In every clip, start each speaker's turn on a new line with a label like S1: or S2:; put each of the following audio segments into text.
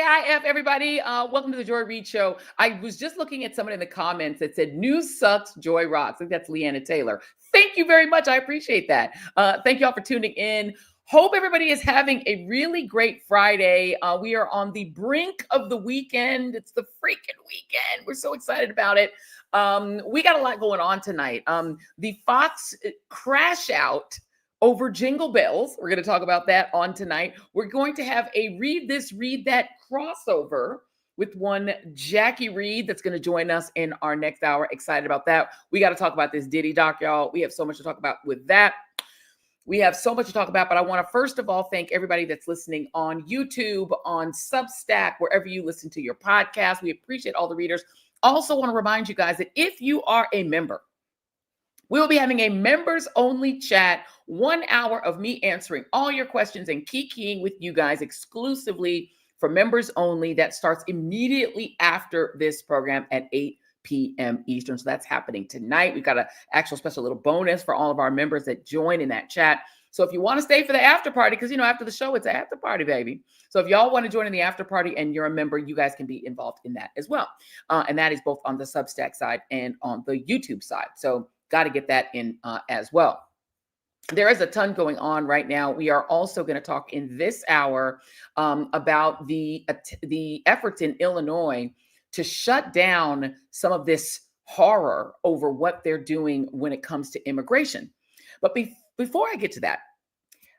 S1: TGIF, everybody. Welcome to the Joy Reid Show. I was just looking at someone in the comments that said, news sucks, Joy rocks. I think that's Leanna Taylor. Thank you very much. I appreciate that. Thank you all for tuning in. Hope everybody is having a really great Friday. We are on the brink of the weekend. It's the freaking weekend. We're so excited about it. We got a lot going on tonight. The Fox crash out over Jingle Bells. We're going to talk about that on tonight. We're going to have a Reid This Reid That crossover with one Jacque Reid that's going to join us in our next hour. Excited about that. We got to talk about this Diddy doc, y'all. We have so much to talk about with that. We have so much to talk about, but I want to first of all thank everybody that's listening on YouTube, on Substack, wherever you listen to your podcast. We appreciate all the readers. Also want to remind you guys that if you are a member, we will be having a members only chat, 1 hour of me answering all your questions and kikiing with you guys exclusively for members only. That starts immediately after this program at 8 p.m. Eastern. So that's happening tonight. We've got an actual special little bonus for all of our members that join in that chat. So if you want to stay for the after party, because, you know, after the show, it's an after party, baby. So if y'all want to join in the after party and you're a member, you guys can be involved in that as well. And that is both on the Substack side and on the YouTube side. So got to get that in as well. There is a ton going on right now. We are also going to talk in this hour about the efforts in Illinois to shut down some of this horror over what they're doing when it comes to immigration. But before I get to that,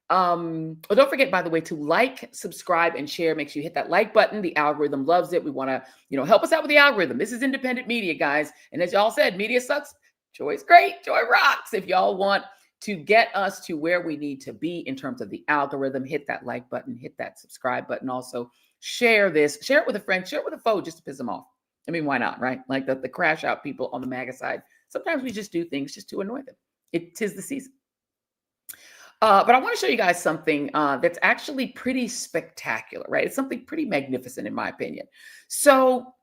S1: don't forget, by the way, to like, subscribe, and share. Make sure you hit that like button. The algorithm loves it. We want to, help us out with the algorithm. This is independent media, guys. And as y'all said, media sucks. Joy's great. Joy rocks. If y'all want to get us to where we need to be in terms of the algorithm, hit that like button, hit that subscribe button. Also, share this, share it with a friend, share it with a foe just to piss them off. I mean, why not, right? Like the crash out people on the MAGA side. Sometimes we just do things just to annoy them. Tis the season. But I want to show you guys something that's actually pretty spectacular, right? It's something pretty magnificent, in my opinion. So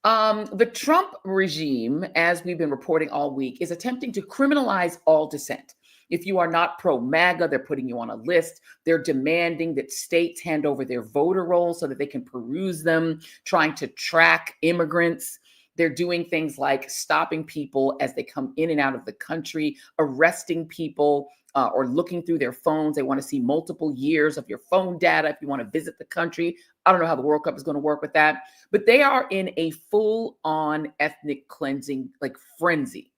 S1: the Trump regime, as we've been reporting all week, is attempting to criminalize all dissent. If you are not pro-MAGA, they're putting you on a list. They're demanding that states hand over their voter rolls so that they can peruse them, trying to track immigrants. They're doing things like stopping people as they come in and out of the country, arresting people or looking through their phones. They want to see multiple years of your phone data if you want to visit the country. I don't know how the World Cup is going to work with that, but they are in a full-on ethnic cleansing frenzy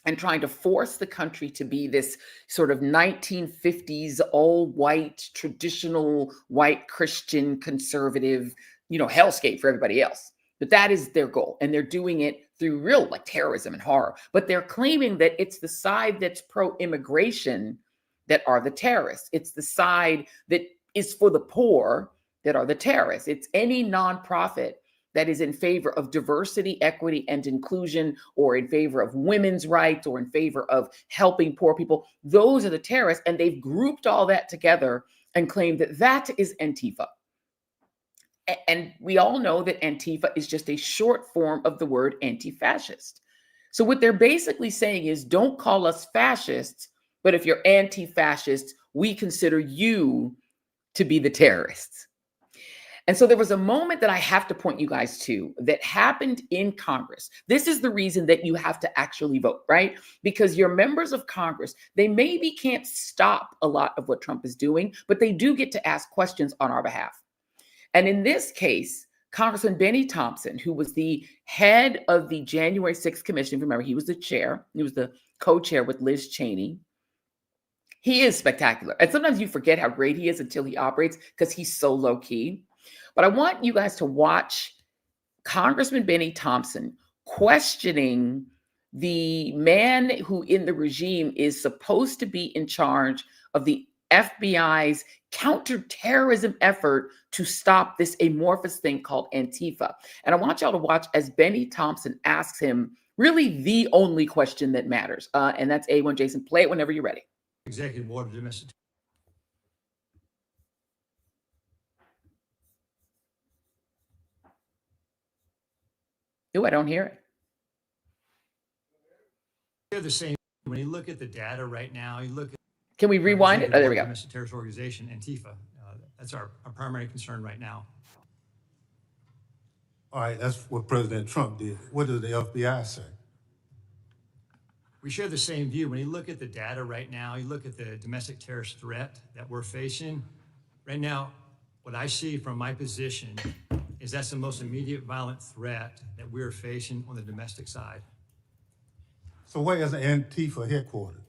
S1: and trying to force the country to be this sort of 1950s all-white, traditional white Christian conservative, hellscape for everybody else. But that is their goal. And they're doing it through real terrorism and horror. But they're claiming that it's the side that's pro-immigration that are the terrorists. It's the side that is for the poor that are the terrorists. It's any nonprofit that is in favor of diversity, equity, and inclusion, or in favor of women's rights, or in favor of helping poor people. Those are the terrorists. And they've grouped all that together and claimed that that is Antifa. And we all know that Antifa is just a short form of the word anti-fascist. So what they're basically saying is, don't call us fascists, but if you're anti-fascists, we consider you to be the terrorists. And so there was a moment that I have to point you guys to that happened in Congress. This is the reason that you have to actually vote, right? Because your members of Congress, they maybe can't stop a lot of what Trump is doing, but they do get to ask questions on our behalf. And in this case, Congressman Benny Thompson, who was the head of the January 6th commission, remember, he was the chair, he was the co-chair with Liz Cheney. He is spectacular. And sometimes you forget how great he is until he operates because he's so low key. But I want you guys to watch Congressman Benny Thompson questioning the man who in the regime is supposed to be in charge of the FBI's counterterrorism effort to stop this amorphous thing called Antifa. And I want y'all to watch as Benny Thompson asks him really the only question that matters. And that's A1. Jason, play it whenever you're ready.
S2: Executive Order of Domestic.
S1: Oh, I don't hear it.
S2: They're the same. When you look at the data right now, you look at.
S1: Can we rewind it? Oh, there we go.
S2: Domestic terrorist organization, Antifa. That's our primary concern right now.
S3: All right, that's what President Trump did. What does the FBI say?
S2: We share the same view. When you look at the data right now, you look at the domestic terrorist threat that we're facing. Right now, what I see from my position is that's the most immediate violent threat that we're facing on the domestic side.
S3: So where is Antifa headquartered?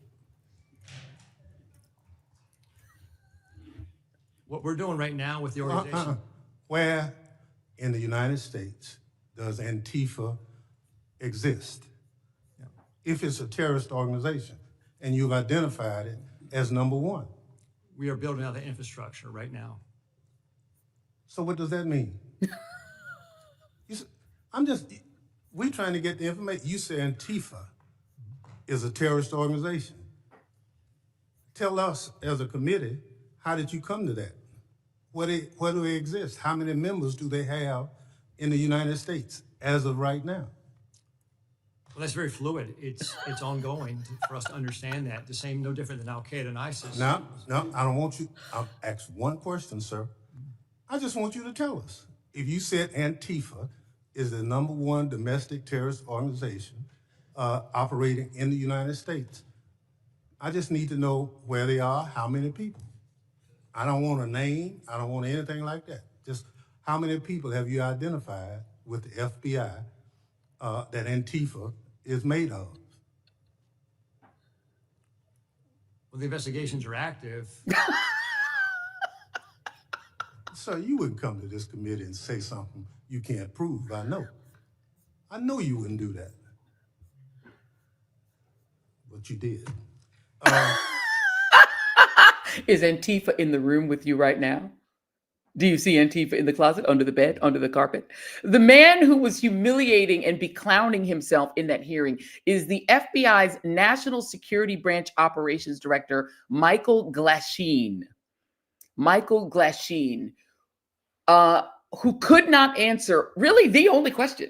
S2: What we're doing right now with the organization.
S3: Where in the United States does Antifa exist?
S2: Yeah.
S3: If it's a terrorist organization and you've identified it as number one.
S2: We are building out the infrastructure right now.
S3: So what does that mean? We're trying to get the information. You say Antifa is a terrorist organization. Tell us as a committee, how did you come to that? Where do they exist? How many members do they have in the United States as of right now?
S2: Well, that's very fluid. It's ongoing for us to understand that. The same, no different than Al-Qaeda and ISIS.
S3: No, I don't want you. I'll ask one question, sir. I just want you to tell us. If you said Antifa is the number one domestic terrorist organization operating in the United States, I just need to know where they are, how many people. I don't want a name. I don't want anything like that. Just how many people have you identified with the FBI that Antifa is made of?
S2: Well, the investigations are active.
S3: Sir, you wouldn't come to this committee and say something you can't prove. I know. I know you wouldn't do that. But you did.
S1: Is Antifa in the room with you right now? Do you see Antifa in the closet, under the bed, under the carpet? The man who was humiliating and beclowning himself in that hearing is the FBI's National Security Branch Operations Director, Michael Glasheen. Michael Glasheen, who could not answer really the only question.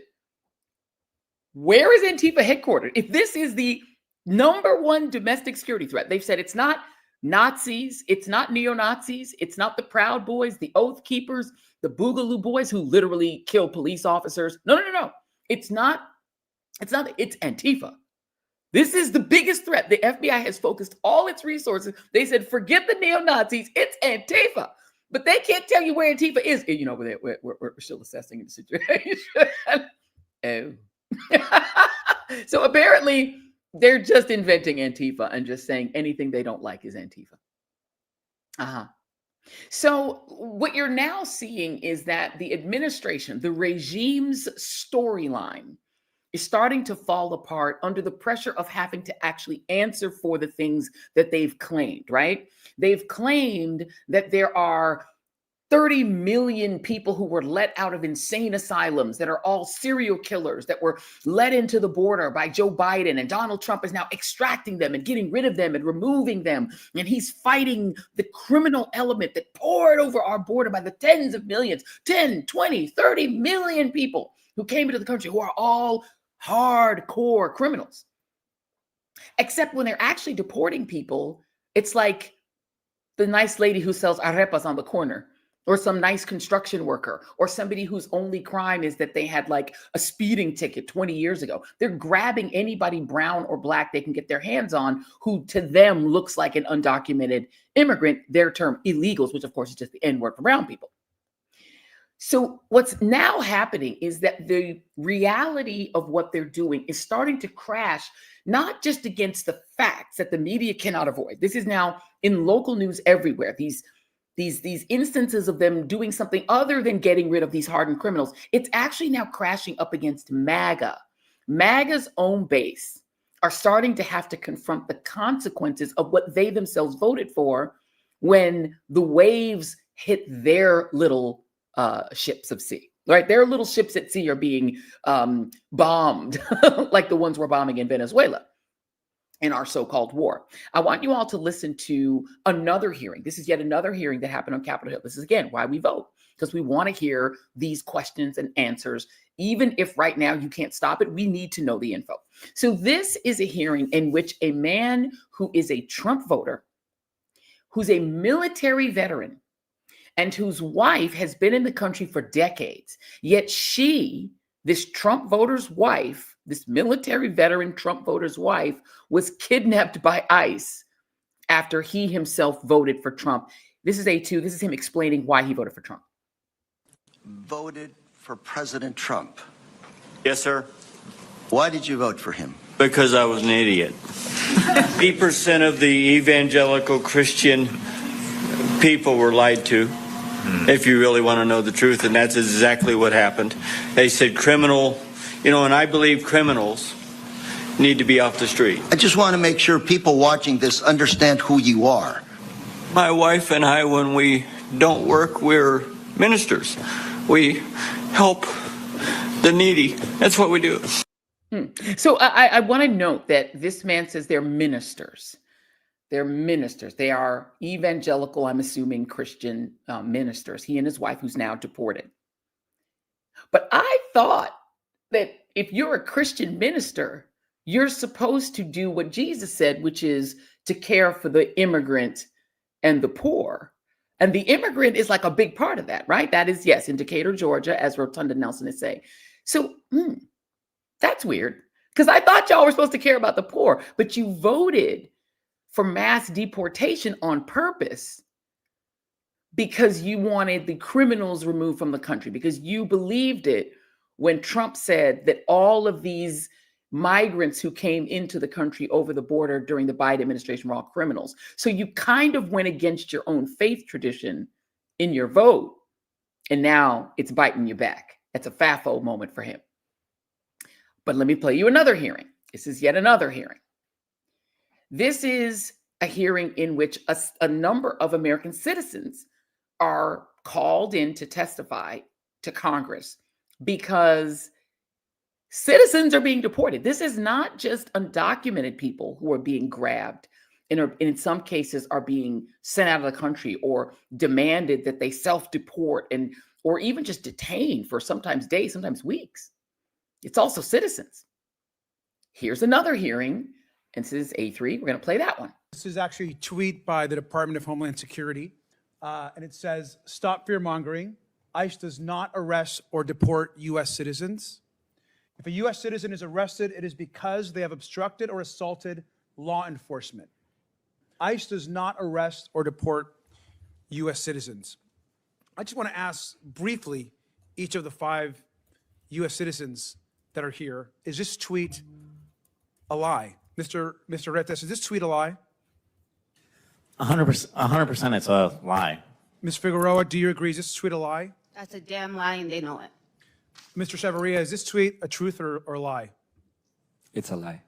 S1: Where is Antifa headquartered? If this is the number one domestic security threat, they've said it's not Nazis, it's not neo-Nazis, it's not the Proud Boys, the Oath Keepers, the Boogaloo Boys who literally kill police officers. No. It's Antifa. This is the biggest threat. The FBI has focused all its resources. They said, forget the neo-Nazis, it's Antifa. But they can't tell you where Antifa is. You know, we're still assessing the situation. Oh. So apparently, they're just inventing Antifa and just saying anything they don't like is Antifa. So what you're now seeing is that the administration, the regime's storyline is starting to fall apart under the pressure of having to actually answer for the things that they've claimed, right? They've claimed that there are 30 million people who were let out of insane asylums that are all serial killers that were let into the border by Joe Biden, and Donald Trump is now extracting them and getting rid of them and removing them. And he's fighting the criminal element that poured over our border by the tens of millions, 10, 20, 30 million people who came into the country who are all hardcore criminals. Except when they're actually deporting people, it's like the nice lady who sells arepas on the corner, or some nice construction worker, or somebody whose only crime is that they had like a speeding ticket 20 years ago. They're grabbing anybody brown or black they can get their hands on who to them looks like an undocumented immigrant, their term illegals, which of course is just the N-word for brown people. So what's now happening is that the reality of what they're doing is starting to crash, not just against the facts that the media cannot avoid. This is now in local news everywhere. These instances of them doing something other than getting rid of these hardened criminals, it's actually now crashing up against MAGA. MAGA's own base are starting to have to confront the consequences of what they themselves voted for when the waves hit their little ships of sea, right? Their little ships at sea are being bombed like the ones we're bombing in Venezuela in our so-called war. I want you all to listen to another hearing. This is yet another hearing that happened on Capitol Hill. This is, again, why we vote, because we want to hear these questions and answers. Even if right now you can't stop it, we need to know the info. So this is a hearing in which a man who is a Trump voter, who's a military veteran, and whose wife has been in the country for decades. Yet she, this Trump voter's wife, this military veteran Trump voter's wife, was kidnapped by ICE after he himself voted for Trump. This is A2. This is him explaining why he voted for Trump.
S4: Voted for President Trump.
S5: Yes, sir.
S4: Why did you vote for him?
S5: Because I was an idiot. 80% of the evangelical Christian people were lied to, if you really want to know the truth, and that's exactly what happened. They said criminal, and I believe criminals need to be off the street.
S4: I just want to make sure people watching this understand who you are.
S5: My wife and I, when we don't work, we're ministers. We help the needy. That's what we do.
S1: So I want to note that this man says they're ministers. They're ministers. They are evangelical, I'm assuming, Christian ministers. He and his wife, who's now deported. But I thought that if you're a Christian minister, you're supposed to do what Jesus said, which is to care for the immigrant and the poor. And the immigrant is like a big part of that, right? That is, yes, in Decatur, Georgia, as Rotunda Nelson is saying. So that's weird, because I thought y'all were supposed to care about the poor, but you voted for mass deportation on purpose because you wanted the criminals removed from the country, because you believed it when Trump said that all of these migrants who came into the country over the border during the Biden administration were all criminals. So you kind of went against your own faith tradition in your vote, and now it's biting you back. It's a FAFO moment for him. But let me play you another hearing. This is yet another hearing. This is a hearing in which a number of American citizens are called in to testify to Congress because citizens are being deported. This is not just undocumented people who are being grabbed and in some cases are being sent out of the country or demanded that they self-deport or even just detained for sometimes days, sometimes weeks. It's also citizens. Here's another hearing, and this is A3. We're going to play that one.
S6: This is actually a tweet by the Department of Homeland Security, and it says, "Stop fear-mongering. ICE does not arrest or deport U.S. citizens. If a U.S. citizen is arrested, it is because they have obstructed or assaulted law enforcement. ICE does not arrest or deport U.S. citizens." I just want to ask briefly each of the 5 U.S. citizens that are here, is this tweet a lie? Mr. Reid, is this tweet a lie?
S7: 100% it's a lie.
S6: Ms. Figueroa, do you agree? Is this tweet a lie?
S8: That's a damn lie, and they know it.
S6: Mr. Chavarria, is this tweet a truth or a lie?
S9: It's a lie.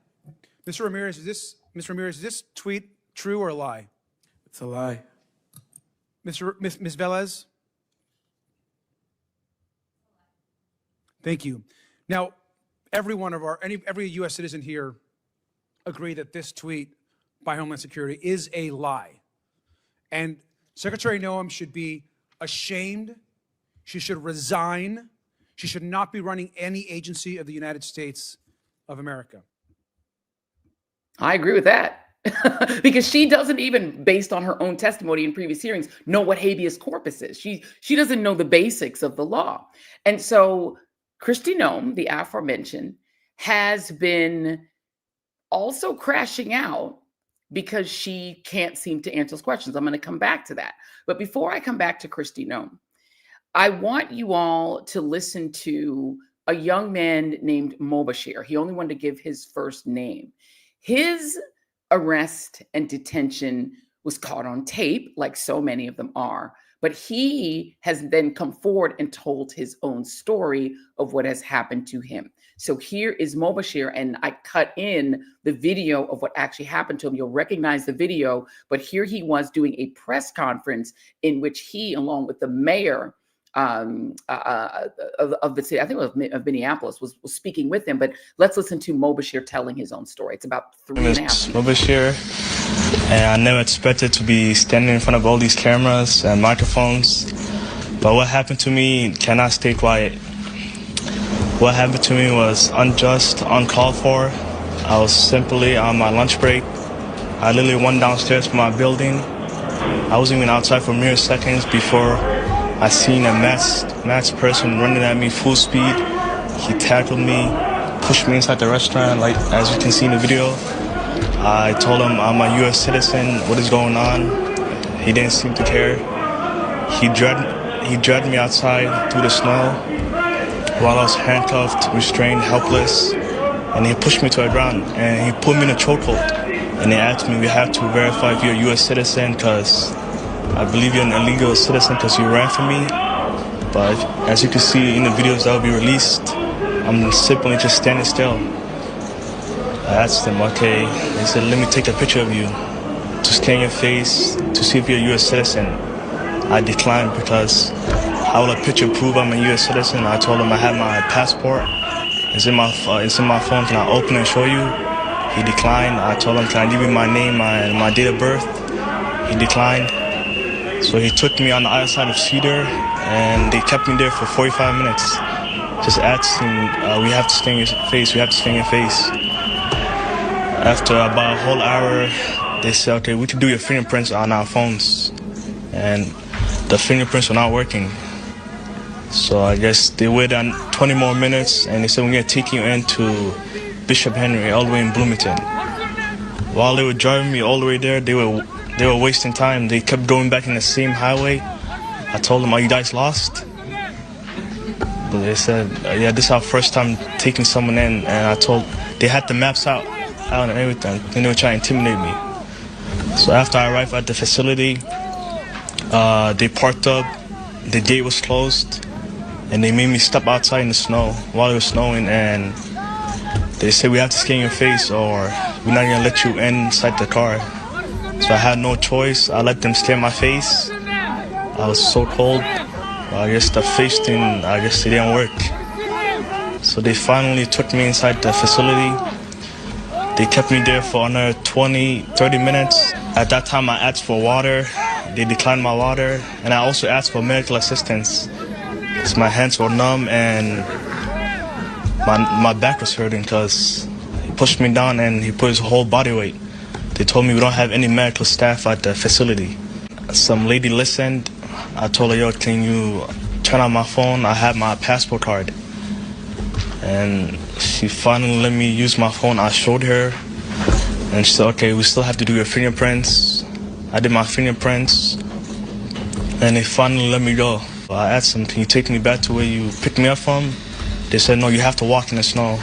S6: Mr. Ramirez, is this tweet true or a lie?
S9: It's a lie.
S6: Ms. Velez? Thank you. Now, every U.S. citizen here agree that this tweet by Homeland Security is a lie. And Secretary Noem should be ashamed. She should resign. She should not be running any agency of the United States of America.
S1: I agree with that. Because she doesn't even, based on her own testimony in previous hearings, know what habeas corpus is. She doesn't know the basics of the law. And so Kristi Noem, the aforementioned, has been also crashing out because she can't seem to answer those questions. I'm going to come back to that. But before I come back to Kristi Noem, I want you all to listen to a young man named Mobashir. He only wanted to give his first name. His arrest and detention was caught on tape, like so many of them are. But he has then come forward and told his own story of what has happened to him. So here is Mobashir, and I cut in the video of what actually happened to him. You'll recognize the video, but here he was doing a press conference in which he, along with the mayor of the city, I think it was of Minneapolis, was speaking with him. But let's listen to Mobashir telling his own story. It's about 3.5 minutes.
S10: Mobashir, and I never expected to be standing in front of all these cameras and microphones. But what happened to me cannot stay quiet. What happened to me was unjust, uncalled for. I was simply on my lunch break. I literally went downstairs from my building. I wasn't even outside for mere seconds before I seen a masked person running at me full speed. He tackled me, pushed me inside the restaurant, like as you can see in the video. I told him I'm a U.S. citizen, what is going on? He didn't seem to care. He dragged me outside through the snow while I was handcuffed, restrained, helpless, and he pushed me to the ground and he put me in a chokehold. And they asked me, we have to verify if you're a U.S. citizen because I believe you're an illegal citizen because you ran from me. But as you can see in the videos that will be released, I'm simply just standing still. I asked them, okay, they said, let me take a picture of you to scan your face to see if you're a U.S. citizen. I declined because how will a picture prove I'm a U.S. citizen? I told him I have my passport. It's in my phone. Can I open it and show you? He declined. I told him, can I give you my name, my date of birth? He declined. So he took me on the other side of Cedar, and they kept me there for 45 minutes. Just asking, we have to scan your face, we have to scan your face. After about a whole hour, they said, okay, we can do your fingerprints on our phones. And the fingerprints were not working. So I guess they waited 20 more minutes, and they said, we're going to take you into Bishop Henry, all the way in Bloomington. While they were driving me all the way there, they were wasting time. They kept going back in the same highway. I told them, are you guys lost? But they said, yeah, this is our first time taking someone in. And they had the maps out and everything. And they were trying to intimidate me. So after I arrived at the facility, they parked up, the gate was closed, and they made me step outside in the snow while it was snowing. And they said, we have to scan your face or we're not gonna let you inside the car. So I had no choice. I let them scan my face. I was so cold. I guess the face thing, I guess it didn't work. So they finally took me inside the facility. They kept me there for another 20, 30 minutes. At that time, I asked for water. They declined my water. And I also asked for medical assistance because my hands were numb and my back was hurting because he pushed me down and he put his whole body weight. They told me we don't have any medical staff at the facility. Some lady listened. I told her, yo, can you turn on my phone? I have my passport card. And she finally let me use my phone. I showed her. And she said, okay, we still have to do your fingerprints. I did my fingerprints. And they finally let me go. I asked them, can you take me back to where you picked me up from? They said, no, you have to walk in the snow.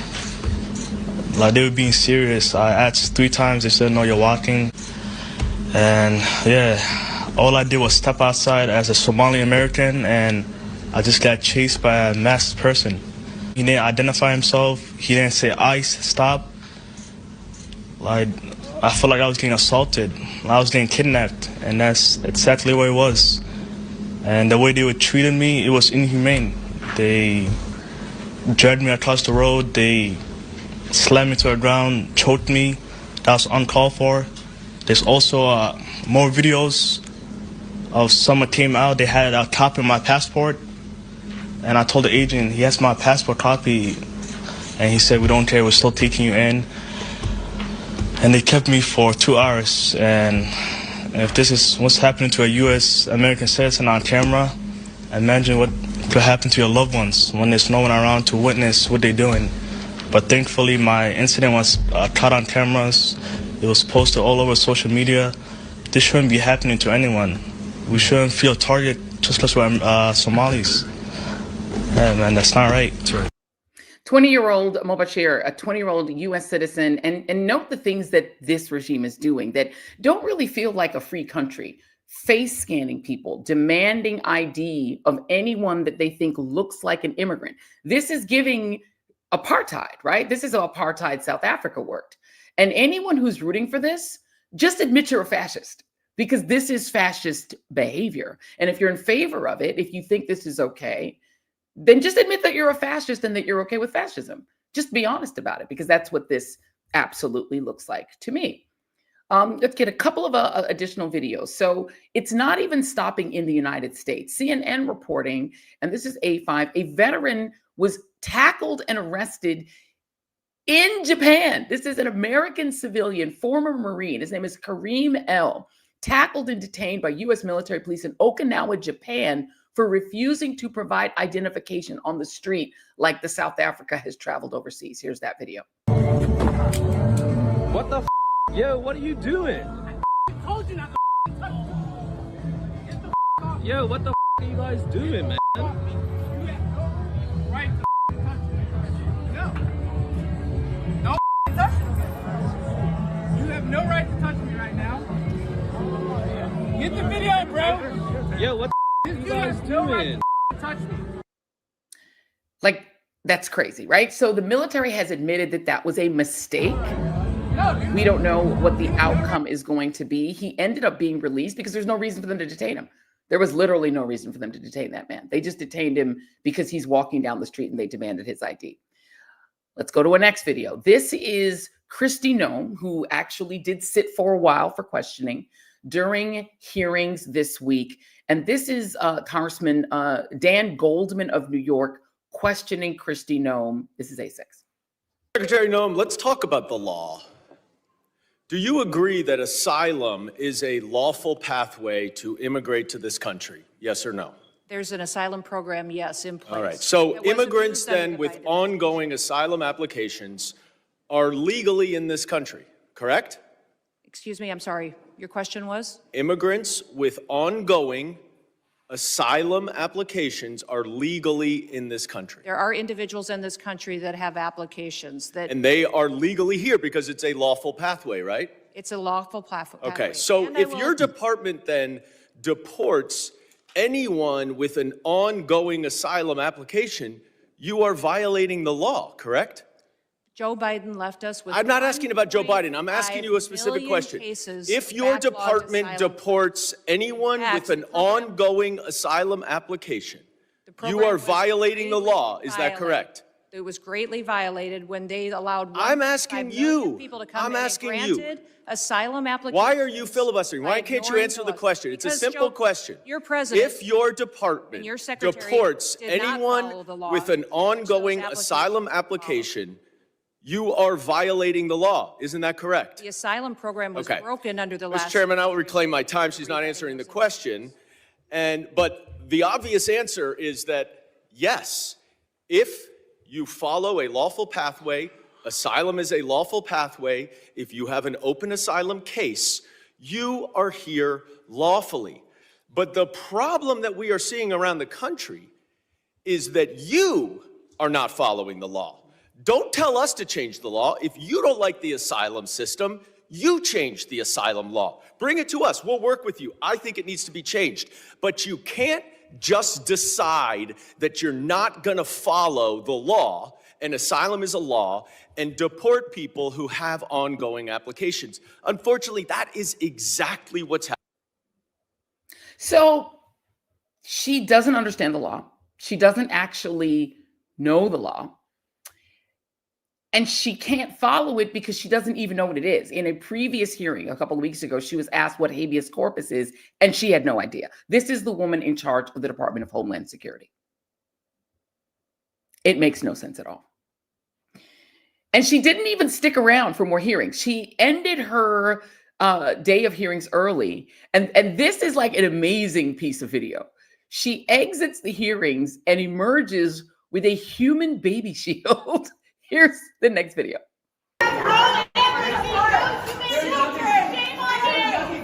S10: Like, they were being serious. I asked 3 times. They said, no, you're walking. And yeah, all I did was step outside as a Somali American, and I just got chased by a masked person. He didn't identify himself. He didn't say, ICE, stop. Like, I felt like I was getting assaulted. I was getting kidnapped, and that's exactly what it was. And the way they were treating me, it was inhumane. They dragged me across the road. They slammed me to the ground, choked me. That was uncalled for. There's also more videos of someone came out. They had a copy of my passport. And I told the agent, he has my passport copy. And he said, we don't care, we're still taking you in. And they kept me for 2 hours. And if this is what's happening to a U.S. American citizen on camera, imagine what could happen to your loved ones when there's no one around to witness what they're doing. But thankfully, my incident was caught on cameras. It was posted all over social media. This shouldn't be happening to anyone. We shouldn't feel a target just because we're Somalis. Yeah, man, that's not right.
S1: 20-year-old Mobashir, a 20-year-old U.S. citizen, and note the things that this regime is doing that don't really feel like a free country. Face scanning people, demanding ID of anyone that they think looks like an immigrant. This is giving apartheid, right? This is how apartheid South Africa worked. And anyone who's rooting for this, just admit you're a fascist, because this is fascist behavior. And if you're in favor of it, if you think this is okay, then just admit that you're a fascist and that you're okay with fascism. Just be honest about it, because that's what this absolutely looks like to me. Let's get a couple of additional videos. So it's not even stopping in the United States. CNN reporting, and this is A5, a veteran was tackled and arrested in Japan. This is an American civilian, former Marine. His name is Kareem L. Tackled and detained by U.S. military police in Okinawa, Japan, for refusing to provide identification on the street like the South Africa has traveled overseas. Here's that video.
S9: What the f? Yo, what are you doing?
S11: Told you not to touch me. Get the off.
S9: Yo, what the f are you guys doing, man?
S11: You have no right to touch me. No. No touch me. You have no right to touch me right now. Get the video, bro.
S9: Yo, what the f are you guys doing?
S11: Touch me.
S1: Like, that's crazy, right? So the military has admitted that that was a mistake. We don't know what the outcome is going to be. He ended up being released because there's no reason for them to detain him. There was literally no reason for them to detain that man. They just detained him because he's walking down the street and they demanded his ID. Let's go to a next video. This is Kristi Noem, who actually did sit for a while for questioning during hearings this week. And this is Congressman Dan Goldman of New York questioning Kristi Noem. This is A6.
S12: Secretary Noem, let's talk about the law. Do you agree that asylum is a lawful pathway to immigrate to this country? Yes or no?
S13: There's an asylum program, yes, in place.
S12: All right. So immigrants then with ongoing asylum applications are legally in this country, correct?
S13: Excuse me, I'm sorry. Your question was?
S12: Immigrants with ongoing asylum applications are legally in this country.
S13: There are individuals in this country that have applications that...
S12: And they are legally here because it's a lawful pathway, right?
S13: It's a lawful pathway.
S12: Okay, so if your department then deports anyone with an ongoing asylum application, you are violating the law, correct?
S13: Joe Biden left us with...
S12: I'm not asking about Joe Biden. I'm asking you a specific question. If your department deports anyone with an ongoing asylum application, you are violating the law. Is that correct?
S13: It was greatly violated when they allowed...
S12: I'm asking you. I'm asking you.
S13: Asylum applications.
S12: Why are you filibustering? Why can't you answer the question? It's a simple question.
S13: Your president...
S12: If your department deports anyone with an ongoing asylum application, you are violating the law. Isn't that correct?
S13: The asylum program was broken under the last...
S12: Mr. Chairman, I will reclaim my time. She's not answering the question. But the obvious answer is that, yes, if you follow a lawful pathway, asylum is a lawful pathway, if you have an open asylum case, you are here lawfully. But the problem that we are seeing around the country is that you are not following the law. Don't tell us to change the law. If you don't like the asylum system, you change the asylum law. Bring it to us. We'll work with you. I think it needs to be changed. But you can't just decide that you're not going to follow the law, and asylum is a law, and deport people who have ongoing applications. Unfortunately, that is exactly what's happening.
S1: So she doesn't understand the law. She doesn't actually know the law. And she can't follow it because she doesn't even know what it is. In a previous hearing a couple of weeks ago, she was asked what habeas corpus is, and she had no idea. This is the woman in charge of the Department of Homeland Security. It makes no sense at all. And she didn't even stick around for more hearings. She ended her day of hearings early. And this is like an amazing piece of video. She exits the hearings and emerges with a human baby shield. Here's the next video.
S11: There's nothing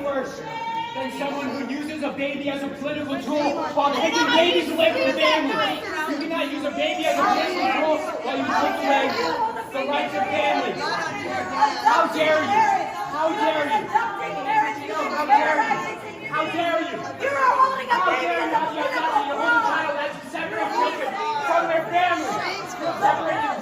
S11: worse than someone who uses a baby as a political tool while taking babies away from the family. You cannot use a baby as a political tool while you take away the rights of families. How dare you? How dare you? How dare you? How dare you? You are holding a baby as a political tool. You're holding a child that's separate from their family. You're separating them.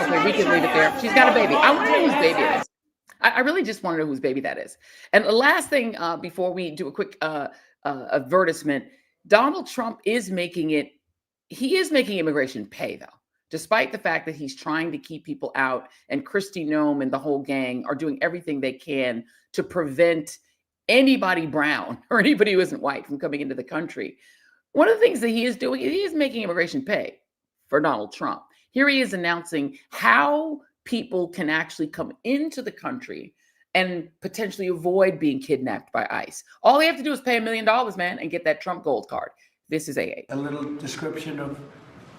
S1: Okay, we can leave it there. She's got a baby. I want to know whose baby it is. I really just want to know whose baby that is. And the last thing before we do a quick advertisement, Donald Trump is making immigration pay, though, despite the fact that he's trying to keep people out, and Kristi Noem and the whole gang are doing everything they can to prevent anybody brown or anybody who isn't white from coming into the country. one of the things that he is doing, he is making immigration pay for Donald Trump. Here he is announcing how people can actually come into the country and potentially avoid being kidnapped by ICE. All they have to do is pay $1 million, man, and get that Trump gold card. This is AA.
S14: A little description of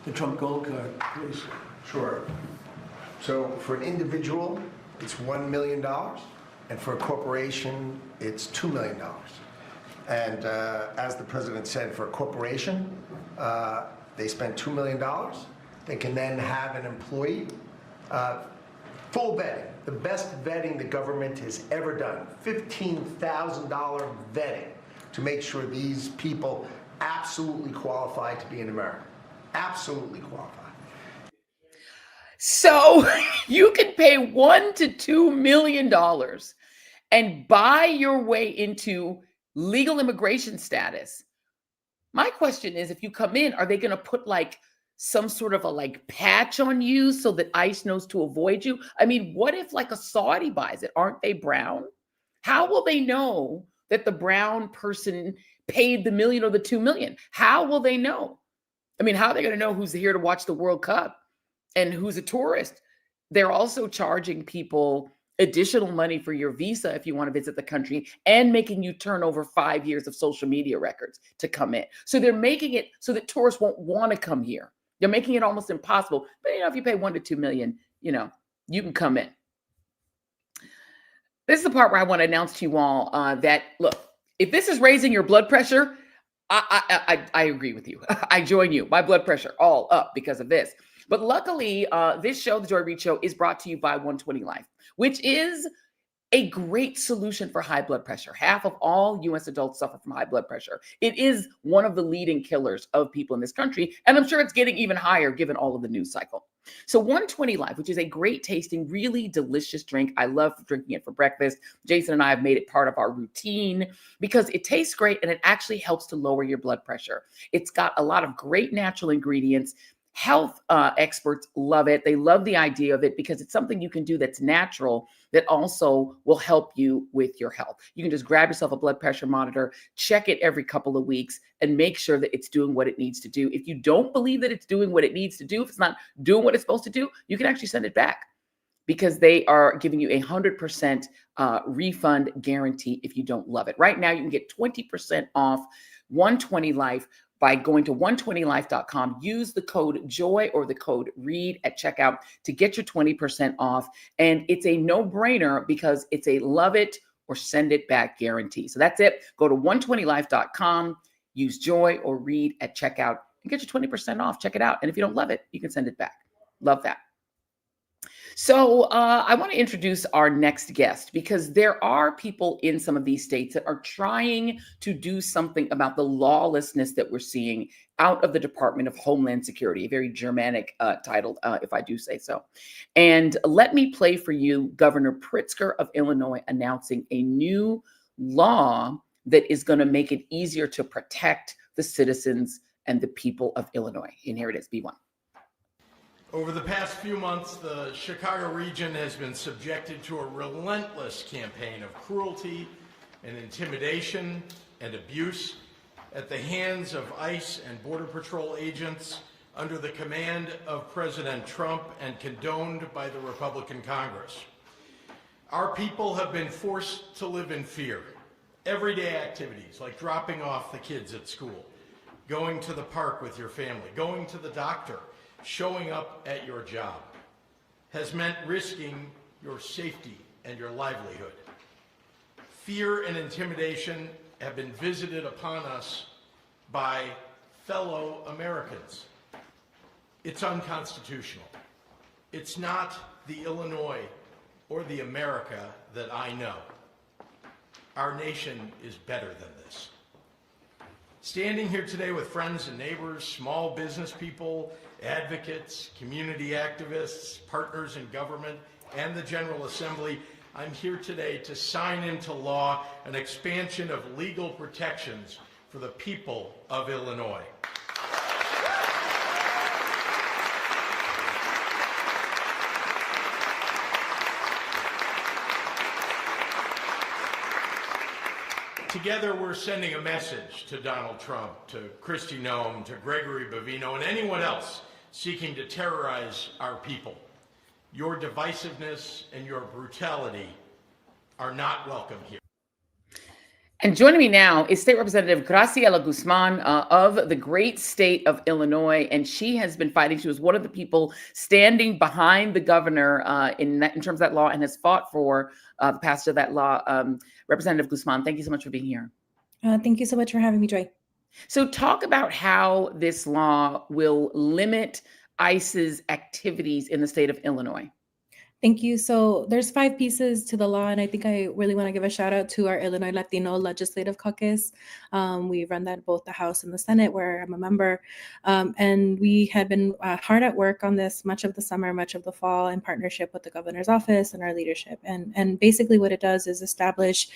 S14: the Trump gold card, please.
S15: Sure. So for an individual, it's $1 million, and for a corporation, it's $2 million. And as the president said, for a corporation, they spend $2 million. They can then have an employee, full vetting, the best vetting the government has ever done, $15,000 vetting to make sure these people absolutely qualify to be in America. Absolutely qualify.
S1: So you can pay $1 to $2 million and buy your way into legal immigration status. My question is, if you come in, are they going to put like some sort of a like patch on you so that ICE knows to avoid you? I mean, what if like a Saudi buys it? Aren't they brown? How will they know that the brown person paid the $1 million or the $2 million? How will they know? I mean, how are they going to know who's here to watch the World Cup and who's a tourist? They're also charging people additional money for your visa if you want to visit the country and making you turn over 5 years of social media records to come in. So they're making it so that tourists won't want to come here. They're making it almost impossible. But, if you pay $1 to $2 million, you can come in. This is the part where I want to announce to you all that, look, if this is raising your blood pressure, I agree with you. I join you. My blood pressure all up because of this. But luckily, this show, The Joy Reid Show, is brought to you by 120 Life, which is a great solution for high blood pressure. Half of all U.S. adults suffer from high blood pressure. It is one of the leading killers of people in this country, and I'm sure it's getting even higher given all of the news cycle. So 120 Life, which is a great tasting, really delicious drink. I love drinking it for breakfast. Jason and I have made it part of our routine because it tastes great and it actually helps to lower your blood pressure. It's got a lot of great natural ingredients. Health experts love it. They love the idea of it because it's something you can do that's natural that also will help you with your health. You can just grab yourself a blood pressure monitor, check it every couple of weeks, and make sure that it's doing what it needs to do. If you don't believe that it's doing what it needs to do, if it's not doing what it's supposed to do, you can actually send it back because they are giving you a 100% refund guarantee if you don't love it. Right now, you can get 20% off 120 Life by going to 120life.com. Use the code JOY or the code REID at checkout to get your 20% off. And it's a no-brainer because it's a love it or send it back guarantee. So that's it. Go to 120life.com, use JOY or REID at checkout and get your 20% off. Check it out. And if you don't love it, you can send it back. Love that. So I want to introduce our next guest because there are people in some of these states that are trying to do something about the lawlessness that we're seeing out of the Department of Homeland Security, a very Germanic title, if I do say so. And let me play for you Governor Pritzker of Illinois announcing a new law that is going to make it easier to protect the citizens and the people of Illinois. And here it is, B1.
S16: Over the past few months, the Chicago region has been subjected to a relentless campaign of cruelty and intimidation and abuse at the hands of ICE and Border Patrol agents under the command of President Trump and condoned by the Republican Congress. Our people have been forced to live in fear. Everyday activities like dropping off the kids at school, going to the park with your family, going to the doctor, showing up at your job has meant risking your safety and your livelihood. Fear and intimidation have been visited upon us by fellow Americans. It's unconstitutional. It's not the Illinois or the America that I know. Our nation is better than this. Standing here today with friends and neighbors, small business people, advocates, community activists, partners in government, and the General Assembly, I'm here today to sign into law an expansion of legal protections for the people of Illinois. Together, we're sending a message to Donald Trump, to Kristi Noem, to Gregory Bavino, and anyone else seeking to terrorize our people. Your divisiveness and your brutality are not welcome here.
S1: And joining me now is State Representative Graciela Guzman of the great state of Illinois. And she has been fighting. She was one of the people standing behind the governor in terms of that law and has fought for the passage of that law. Representative Guzman, thank you so much for being here.
S17: Thank you so much for having me, Joy.
S1: So talk about how this law will limit ICE's activities in the state of Illinois.
S17: Thank you. So there's 5 pieces to the law, and I think I really want to give a shout out to our Illinois Latino Legislative Caucus. We run that both the House and the Senate, where I'm a member, and we had been hard at work on this much of the summer, much of the fall, in partnership with the governor's office and our leadership. And basically, what it does is establish,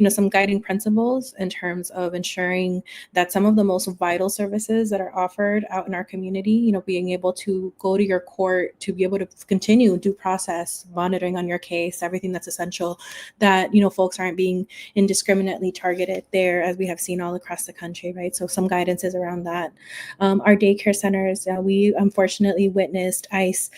S17: some guiding principles in terms of ensuring that some of the most vital services that are offered out in our community, being able to go to your court, to be able to continue due process, monitoring on your case, everything that's essential, that folks aren't being indiscriminately targeted there, as we have seen all across the country, right? So some guidance is around that. Our daycare centers, we unfortunately witnessed ICE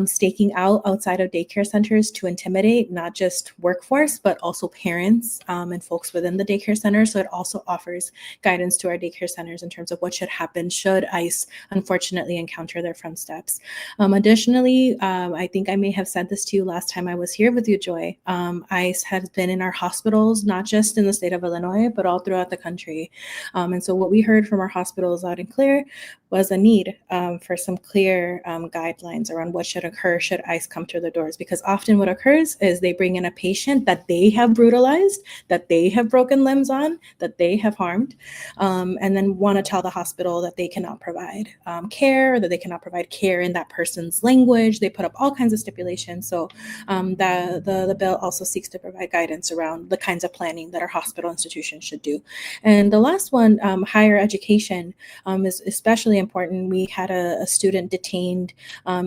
S17: staking out outside of daycare centers to intimidate not just workforce, but also parents and folks within the daycare center. So it also offers guidance to our daycare centers in terms of what should happen should ICE unfortunately encounter their front steps. Additionally, I think I may have said this to you last time I was here with you, Joy. ICE has been in our hospitals, not just in the state of Illinois, but all throughout the country. And so what we heard from our hospitals loud and clear was a need for some clear guidelines around what should occur should ICE come to the doors. Because often what occurs is they bring in a patient that they have brutalized, that they have broken limbs on, that they have harmed, and then want to tell the hospital that they cannot provide care, that they cannot provide care in that person's language. They put up all kinds of stipulations. So the bill also seeks to provide guidance around the kinds of planning that our hospital institutions should do. And the last one, higher education, is especially important. We had a student detained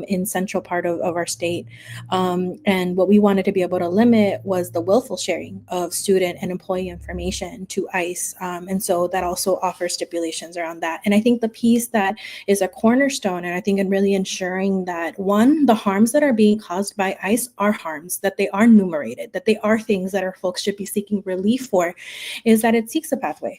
S17: in central part of our state. And what we wanted to be able to limit was the willful sharing of student and employee information to ICE. And so that also offers stipulations around that. And I think the piece that is a cornerstone, and I think in really ensuring that, one, the harms that are being caused by ICE are harms, that they are enumerated, that they are things that our folks should be seeking relief for, is that it seeks a pathway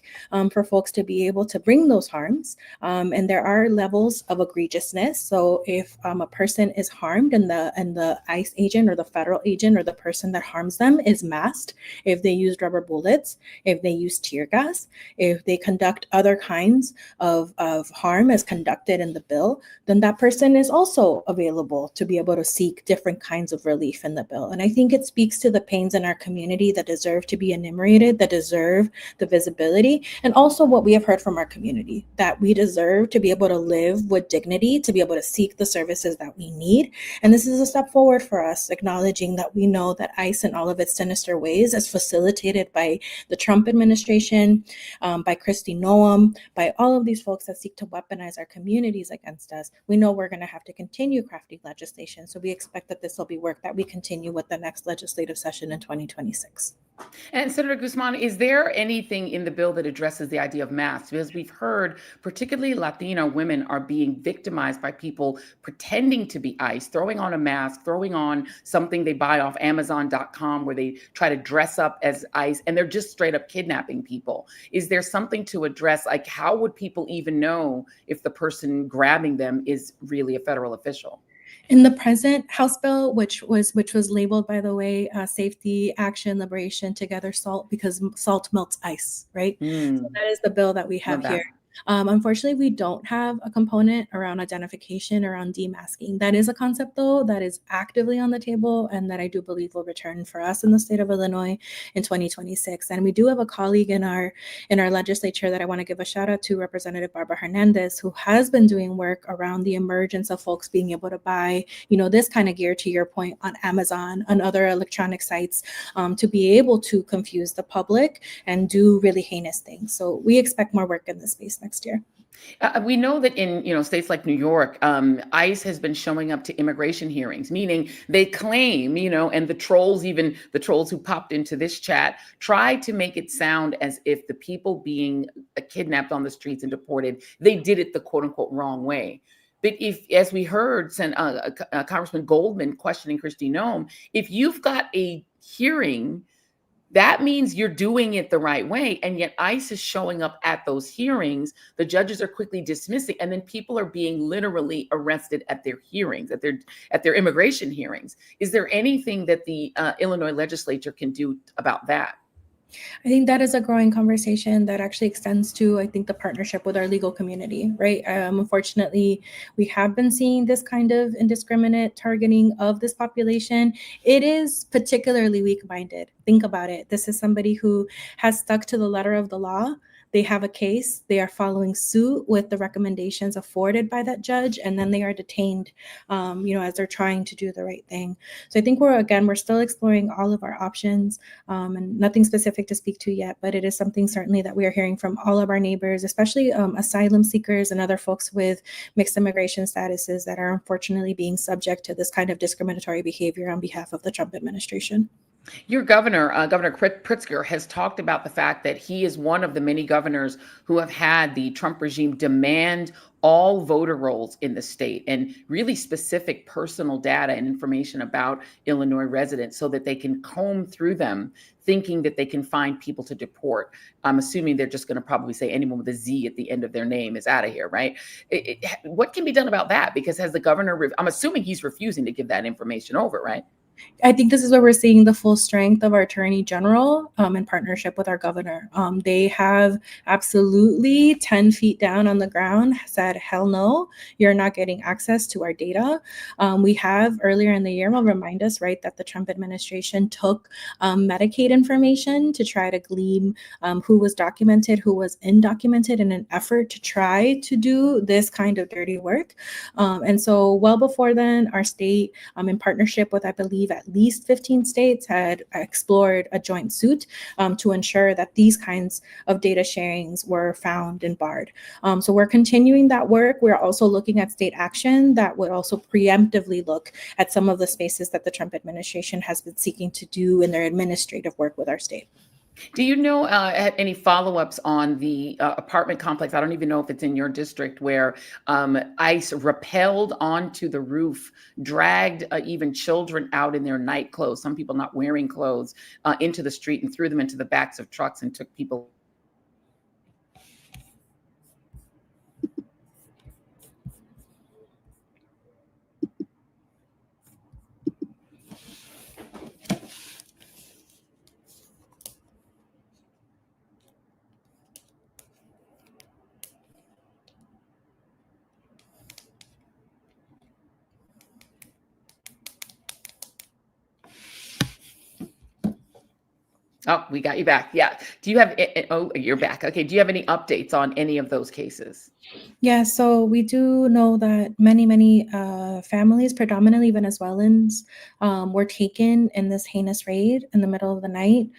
S17: for folks to be able to bring those harms. And there are levels of egregiousness. So if a person is harmed and the ICE agent or the federal agent or the person that harms them is masked, if they use rubber bullets, if they use tear gas, if they conduct other kinds of harm as conducted in the bill, then that person is also available to be able to seek different kinds of relief in the bill. And I think it speaks to the pains in our community that deserve to be enumerated, that deserve the visibility, and also what we have heard from our community, that we deserve to be able to live with dignity, to be able to seek the services that we need. And this is a step forward for us, acknowledging that we know that ICE in all of its sinister ways is facilitated by the Trump administration, by Kristi Noem, by all of these folks that seek to weaponize our communities against us. We know we're going to have to continue crafting legislation. So we expect that this will be work that we continue with the next legislative session in 2026.
S1: And Senator Guzman, is there anything in the bill that addresses the idea of masks? Because we've heard particularly Latino women are being victimized by people pretending to be ICE, throwing on a mask, throwing on something they buy off Amazon.com where they try to dress up as ICE, and they're just straight up kidnapping people. Is there something to address? Like, how would people even know if the person grabbing them is really a federal official?
S17: In the present House bill, which was labeled, by the way, Safety, Action, Liberation, Together, SALT, because salt melts ice, right? So that is the bill that we have here. Unfortunately, we don't have a component around identification, around demasking. That is a concept, though, that is actively on the table and that I do believe will return for us in the state of Illinois in 2026. And we do have a colleague in our legislature that I want to give a shout out to, Representative Barbara Hernandez, who has been doing work around the emergence of folks being able to buy, this kind of gear, to your point, on Amazon, on other electronic sites, to be able to confuse the public and do really heinous things. So we expect more work in this space next year.
S1: We know that in states like New York, ICE has been showing up to immigration hearings, meaning they claim, and the trolls, even the trolls who popped into this chat, try to make it sound as if the people being kidnapped on the streets and deported, they did it the quote unquote wrong way. But if, as we heard, Congressman Goldman questioning Kristi Noem, if you've got a hearing, that means you're doing it the right way. And yet ICE is showing up at those hearings. The judges are quickly dismissing, and then people are being literally arrested at their hearings, at their immigration hearings. Is there anything that the Illinois legislature can do about that?
S17: I think that is a growing conversation that actually extends to, I think, the partnership with our legal community, right? Unfortunately, we have been seeing this kind of indiscriminate targeting of this population. It is particularly weak-minded. Think about it. This is somebody who has stuck to the letter of the law. They have a case, they are following suit with the recommendations afforded by that judge, and then they are detained, as they're trying to do the right thing. So I think we're still exploring all of our options, and nothing specific to speak to yet, but it is something certainly that we are hearing from all of our neighbors, especially asylum seekers and other folks with mixed immigration statuses that are unfortunately being subject to this kind of discriminatory behavior on behalf of the Trump administration.
S1: Your governor, Governor Pritzker, has talked about the fact that he is one of the many governors who have had the Trump regime demand all voter rolls in the state and really specific personal data and information about Illinois residents so that they can comb through them, thinking that they can find people to deport. I'm assuming they're just going to probably say anyone with a Z at the end of their name is out of here, right? What can be done about that? Because has the governor, I'm assuming he's refusing to give that information over, right?
S17: I think this is where we're seeing the full strength of our attorney general in partnership with our governor. They have absolutely 10 feet down on the ground said, hell no, you're not getting access to our data. We have earlier in the year, will remind us, right, that the Trump administration took Medicaid information to try to glean who was documented, who was undocumented in an effort to try to do this kind of dirty work. And so well before then, our state, in partnership with, I believe, at least 15 states had explored a joint suit to ensure that these kinds of data sharings were found and barred. So we're continuing that work. We're also looking at state action that would also preemptively look at some of the spaces that the Trump administration has been seeking to do in their administrative work with our state.
S1: Do you know any follow-ups on the apartment complex? I don't even know if it's in your district, where ICE rappelled onto the roof, dragged even children out in their night clothes, some people not wearing clothes, into the street and threw them into the backs of trucks and took people. Oh, we got you back. Yeah. Do you have, oh, you're back. Okay. Do you have any updates on any of those cases?
S17: Yeah, so we do know that many families, predominantly Venezuelans, were taken in this heinous raid in the middle of the night.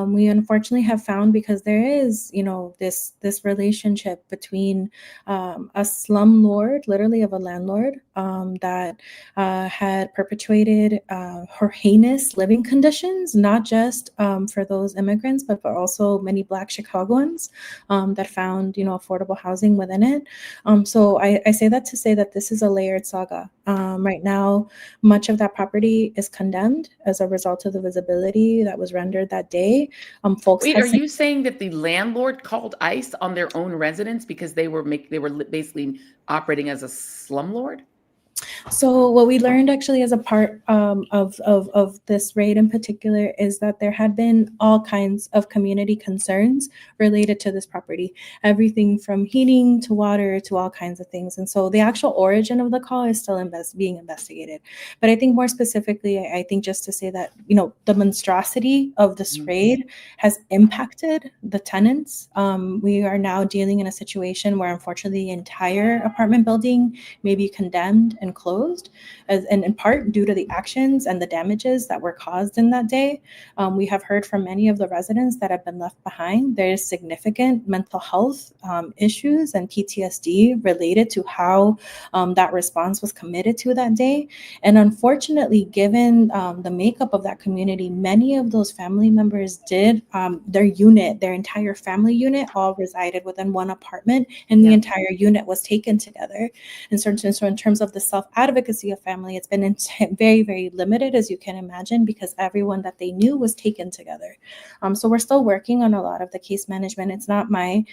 S17: We unfortunately have found, because there is, this relationship between a slumlord, literally of a landlord, that had perpetuated her heinous living conditions, not just for those immigrants, but for also many Black Chicagoans that found, affordable housing within it. So I say that to say that this is a layered saga. Right now, much of that property is condemned as a result of the visibility that was rendered that day. Folks,
S1: wait, are you saying that the landlord called ICE on their own residents because they were basically operating as a slumlord?
S17: So what we learned actually as a part of this raid in particular is that there had been all kinds of community concerns related to this property, everything from heating to water to all kinds of things. And so the actual origin of the call is still being investigated. But I think more specifically, I think just to say that, the monstrosity of this raid has impacted the tenants. We are now dealing in a situation where unfortunately the entire apartment building may be condemned and closed closed, and in part due to the actions and the damages that were caused in that day. We have heard from many of the residents that have been left behind. There is significant mental health issues and PTSD related to how that response was committed to that day. And unfortunately, given the makeup of that community, many of those family members did, their entire family unit all resided within one apartment, and the entire unit was taken together. And so in terms of the self-advocacy of family, it's been very, very limited, as you can imagine, because everyone that they knew was taken together. So we're still working on a lot of the case management. It's not my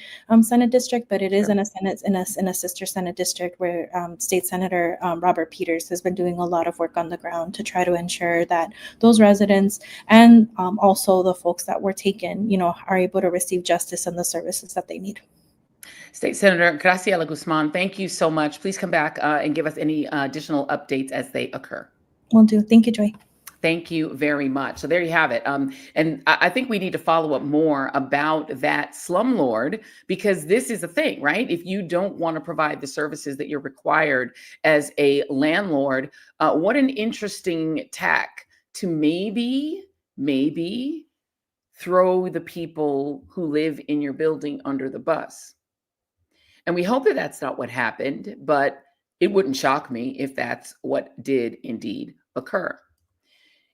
S17: Senate district, but it is in a Senate, in a sister Senate district where State Senator Robert Peters has been doing a lot of work on the ground to try to ensure that those residents and also the folks that were taken, are able to receive justice and the services that they need.
S1: State Senator Graciela Guzman, thank you so much. Please come back and give us any additional updates as they occur.
S17: Will do. Thank you, Joy.
S1: Thank you very much. So there you have it. And I think we need to follow up more about that slumlord, because this is a thing, right? If you don't want to provide the services that you're required as a landlord, what an interesting tack to maybe throw the people who live in your building under the bus. And we hope that that's not what happened, but it wouldn't shock me if that's what did indeed occur.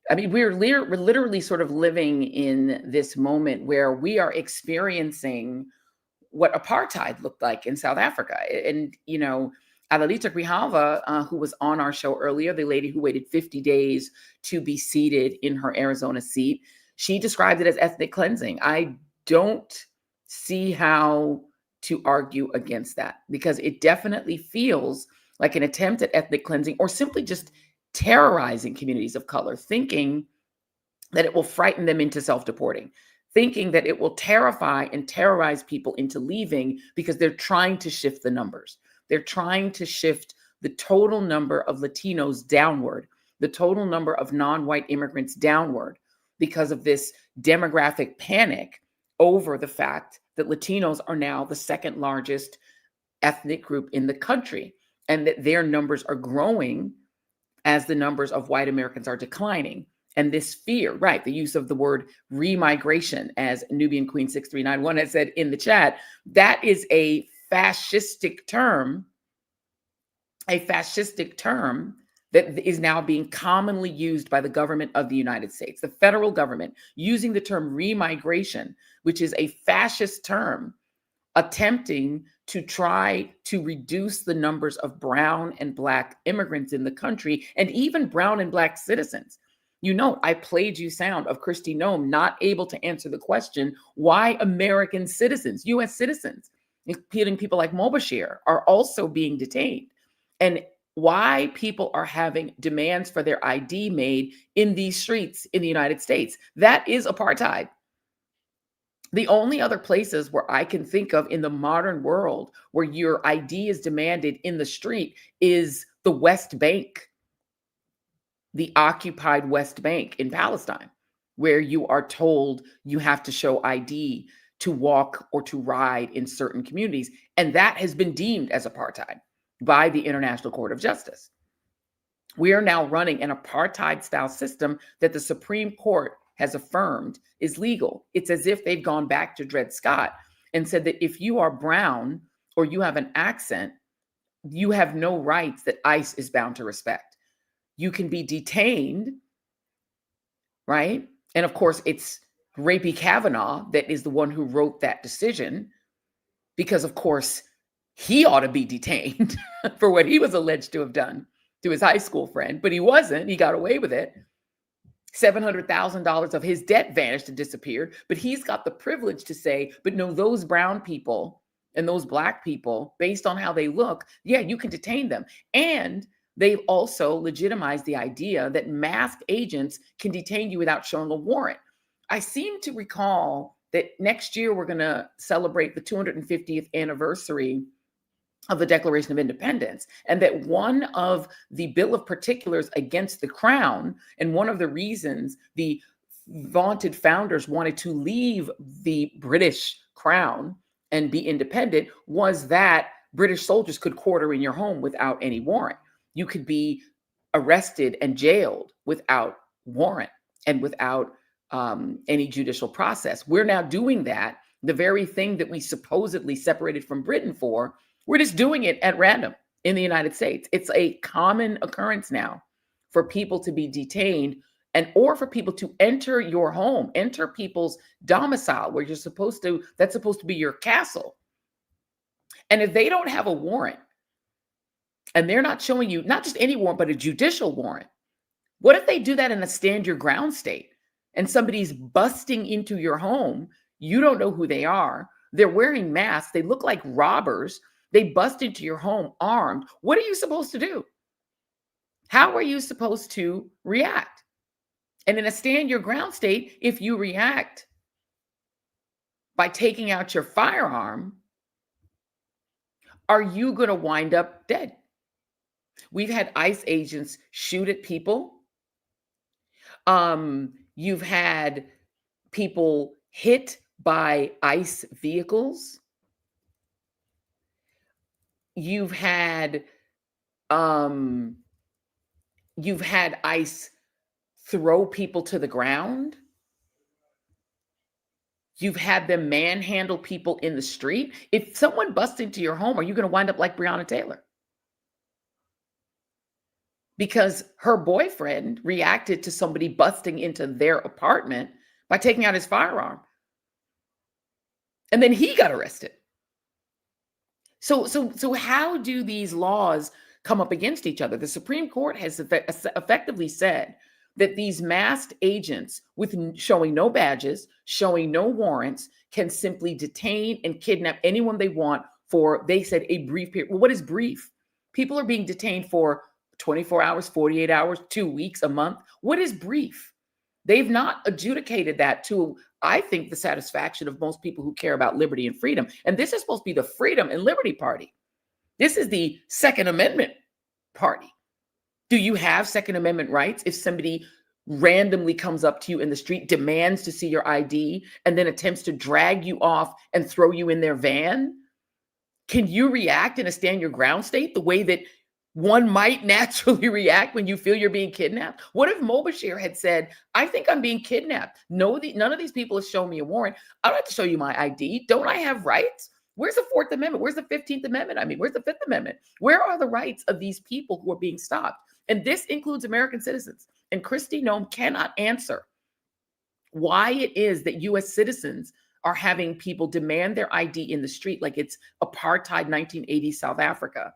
S1: I mean, we're literally sort of living in this moment where we are experiencing what apartheid looked like in South Africa. And, Adelita Grijalva, who was on our show earlier, the lady who waited 50 days to be seated in her Arizona seat, she described it as ethnic cleansing. I don't see how to argue against that, because it definitely feels like an attempt at ethnic cleansing, or simply just terrorizing communities of color, thinking that it will frighten them into self-deporting, thinking that it will terrify and terrorize people into leaving, because they're trying to shift the numbers. They're trying to shift the total number of Latinos downward, the total number of non-white immigrants downward, because of this demographic panic over the fact that Latinos are now the second largest ethnic group in the country, and that their numbers are growing as the numbers of white Americans are declining. And this fear, right, the use of the word remigration, as Nubian Queen 6391 has said in the chat, that is a fascistic term that is now being commonly used by the government of the United States, the federal government, using the term remigration, which is a fascist term, attempting to try to reduce the numbers of brown and Black immigrants in the country, and even brown and Black citizens. I played you sound of Kristi Noem not able to answer the question why American citizens, U.S. citizens, including people like Mobashir, are also being detained, and why people are having demands for their ID made in these streets in the United States. That is apartheid. The only other places where I can think of in the modern world where your ID is demanded in the street is the West Bank, the occupied West Bank in Palestine, where you are told you have to show ID to walk or to ride in certain communities. And that has been deemed as apartheid by the International Court of Justice. We are now running an apartheid-style system that the Supreme Court has affirmed is legal. It's as if they've gone back to Dred Scott and said that if you are brown or you have an accent, you have no rights that ICE is bound to respect. You can be detained, right? And of course, it's Rapey Kavanaugh that is the one who wrote that decision, because of course, he ought to be detained for what he was alleged to have done to his high school friend, but he wasn't. He got away with it. $700,000 of his debt vanished and disappeared, but he's got the privilege to say, but no, those brown people and those Black people, based on how they look, yeah, you can detain them. And they've also legitimized the idea that masked agents can detain you without showing a warrant. I seem to recall that next year we're going to celebrate the 250th anniversary of the Declaration of Independence, and that one of the Bill of Particulars against the Crown, and one of the reasons the vaunted founders wanted to leave the British Crown and be independent, was that British soldiers could quarter in your home without any warrant. you could be arrested and jailed without warrant and without any judicial process. We're now doing that. The very thing that we supposedly separated from Britain for, we're just doing it at random in the United States. It's a common occurrence now for people to be detained or for people to enter your home, enter people's domicile where that's supposed to be your castle. And if they don't have a warrant and they're not showing you not just any warrant, but a judicial warrant, what if they do that in a stand your ground state and somebody's busting into your home? You don't know who they are. They're wearing masks. They look like robbers. They bust into your home armed. What are you supposed to do? How are you supposed to react? And in a stand your ground state, if you react by taking out your firearm, are you going to wind up dead? We've had ICE agents shoot at people. You've had people hit by ICE vehicles. You've had ICE throw people to the ground. You've had them manhandle people in the street. If someone busts into your home, are you going to wind up like Breonna Taylor? Because her boyfriend reacted to somebody busting into their apartment by taking out his firearm. And then he got arrested. So how do these laws come up against each other? The Supreme Court has effectively said that these masked agents with showing no badges, showing no warrants, can simply detain and kidnap anyone they want for, they said, a brief period. Well, what is brief? People are being detained for 24 hours, 48 hours, 2 weeks, a month. What is brief? They've not adjudicated that to, I think, the satisfaction of most people who care about liberty and freedom. And this is supposed to be the Freedom and Liberty Party. This is the Second Amendment party. Do you have Second Amendment rights if somebody randomly comes up to you in the street, demands to see your ID, and then attempts to drag you off and throw you in their van? Can you react in a stand your ground state the way that one might naturally react when you feel you're being kidnapped? What if Mobashir had said, I think I'm being kidnapped. No, none of these people have shown me a warrant. I don't have to show you my ID. Don't I have rights? Where's the Fourth Amendment? Where's the 15th Amendment? I mean, where's the Fifth Amendment? Where are the rights of these people who are being stopped? And this includes American citizens. And Kristi Noem cannot answer why it is that U.S. citizens are having people demand their ID in the street like it's apartheid 1980s South Africa,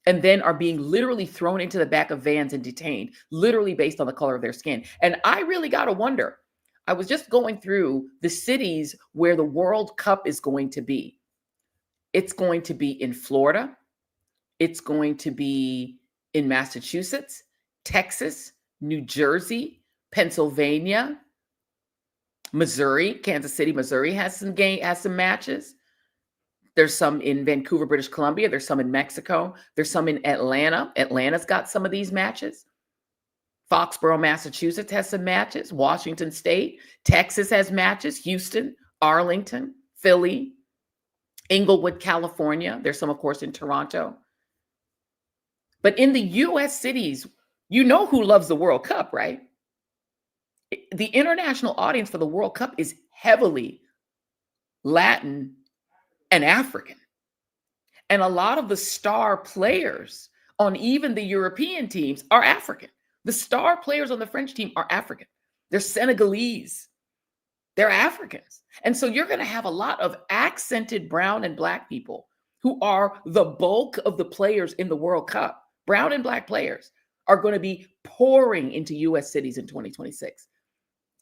S1: and then are being literally thrown into the back of vans and detained, literally based on the color of their skin. And I really got to wonder, I was just going through the cities where the World Cup is going to be. It's going to be in Florida. It's going to be in Massachusetts, Texas, New Jersey, Pennsylvania, Missouri. Kansas City, Missouri has some matches. There's some in Vancouver, British Columbia. There's some in Mexico. There's some in Atlanta. Atlanta's got some of these matches. Foxborough, Massachusetts has some matches. Washington State. Texas has matches. Houston, Arlington, Philly, Inglewood, California. There's some, of course, in Toronto. But in the U.S. cities, you know who loves the World Cup, right? The international audience for the World Cup is heavily Latin and African. And a lot of the star players on even the European teams are African. The star players on the French team are African. They're Senegalese. They're Africans. And so you're going to have a lot of accented brown and black people who are the bulk of the players in the World Cup. Brown and black players are going to be pouring into U.S. cities in 2026.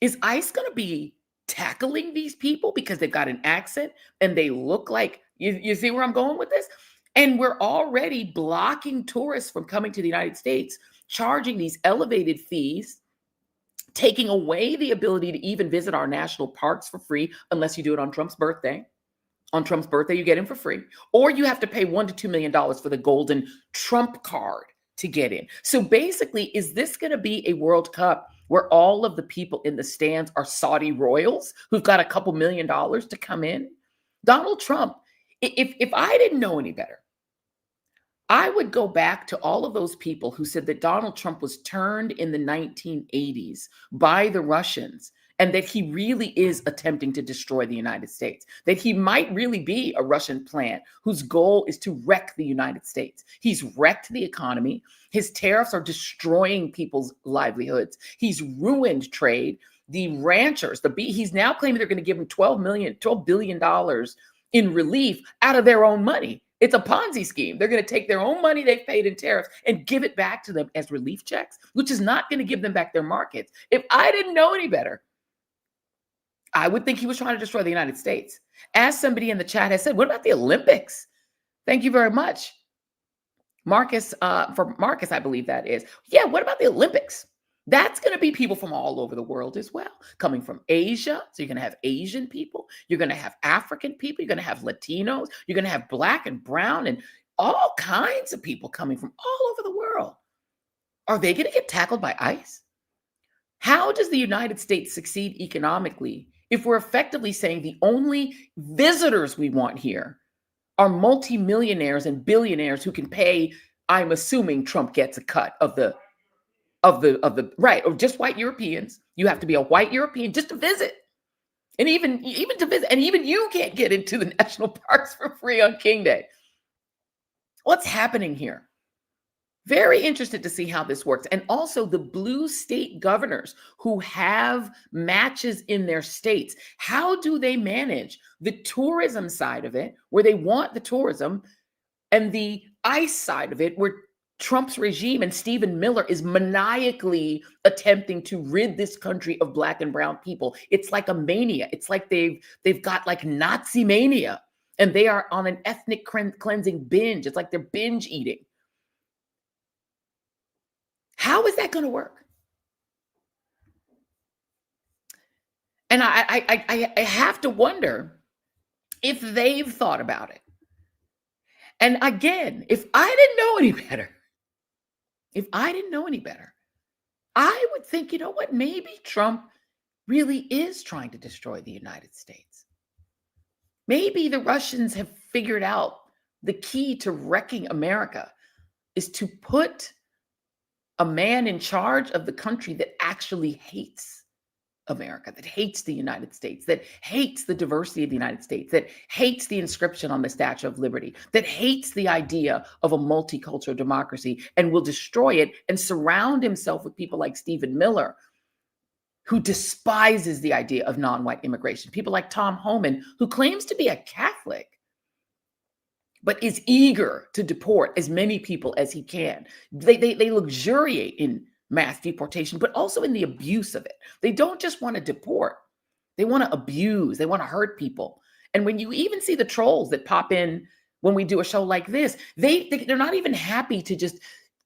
S1: Is ICE going to be tackling these people because they've got an accent and they look like, you see where I'm going with this? And we're already blocking tourists from coming to the United States, charging these elevated fees, taking away the ability to even visit our national parks for free, unless you do it on Trump's birthday. On Trump's birthday, you get in for free. Or you have to pay $1 to $2 million for the golden Trump card to get in. So basically, is this going to be a World Cup where all of the people in the stands are Saudi royals who've got a couple $1 million to come in? Donald Trump, if I didn't know any better, I would go back to all of those people who said that Donald Trump was turned in the 1980s by the Russians and that he really is attempting to destroy the United States, that he might really be a Russian plant whose goal is to wreck the United States. He's wrecked the economy. His tariffs are destroying people's livelihoods. He's ruined trade. The ranchers, he's now claiming they're going to give him $12 billion in relief out of their own money. It's a Ponzi scheme. They're going to take their own money they've paid in tariffs and give it back to them as relief checks, which is not going to give them back their markets. If I didn't know any better, I would think he was trying to destroy the United States. As somebody in the chat has said, what about the Olympics? Thank you very much. Marcus, for Marcus, I believe that is. Yeah, what about the Olympics? That's going to be people from all over the world as well, coming from Asia. So you're going to have Asian people. You're going to have African people. You're going to have Latinos. You're going to have black and brown and all kinds of people coming from all over the world. Are they going to get tackled by ICE? How does the United States succeed economically if we're effectively saying the only visitors we want here are multimillionaires and billionaires who can pay, I'm assuming Trump gets a cut of the right, or just white Europeans. You have to be a white European just to visit. And even to visit, and even you can't get into the national parks for free on King Day. What's happening here? Very interested to see how this works. And also the blue state governors who have matches in their states. How do they manage the tourism side of it, where they want the tourism, and the ICE side of it, where Trump's regime and Stephen Miller is maniacally attempting to rid this country of black and brown people? It's like a mania. It's like they've got like Nazi mania, and they are on an ethnic cleansing binge. It's like they're binge eating. How is that going to work? And I have to wonder if they've thought about it. And again, if I didn't know any better, I would think, you know what, maybe Trump really is trying to destroy the United States. Maybe the Russians have figured out the key to wrecking America is to put a man in charge of the country that actually hates America, that hates the United States, that hates the diversity of the United States, that hates the inscription on the Statue of Liberty, that hates the idea of a multicultural democracy and will destroy it, and surround himself with people like Stephen Miller, who despises the idea of non-white immigration. People like Tom Homan, who claims to be a Catholic, but is eager to deport as many people as he can. They luxuriate in mass deportation, but also in the abuse of it. They don't just want to deport. They want to abuse. They want to hurt people. And when you even see the trolls that pop in when we do a show like this, they're not even happy to just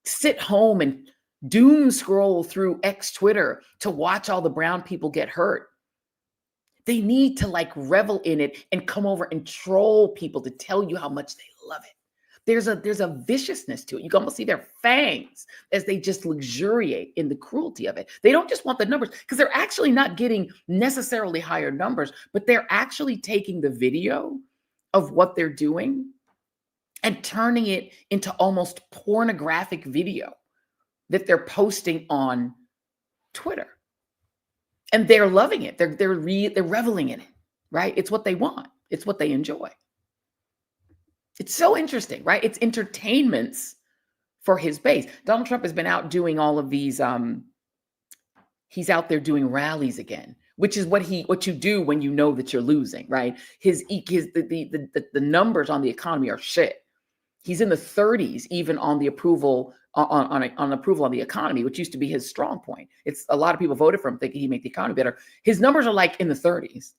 S1: sit home and doom scroll through X Twitter to watch all the brown people get hurt. They need to like revel in it and come over and troll people to tell you how much they love it. There's a viciousness to it. You can almost see their fangs as they just luxuriate in the cruelty of it. They don't just want the numbers, because they're actually not getting necessarily higher numbers, but they're actually taking the video of what they're doing and turning it into almost pornographic video that they're posting on Twitter. And they're loving it. They're reveling in it, right? It's what they want. It's what they enjoy. It's so interesting, right? It's entertainments for his base. Donald Trump has been out doing all of these. He's out there doing rallies again, which is what you do when you know that you're losing, right? The numbers on the economy are shit. He's in the 30s, even on the approval on approval on the economy, which used to be his strong point. It's a lot of people voted for him thinking he'd make the economy better. His numbers are like in the 30s.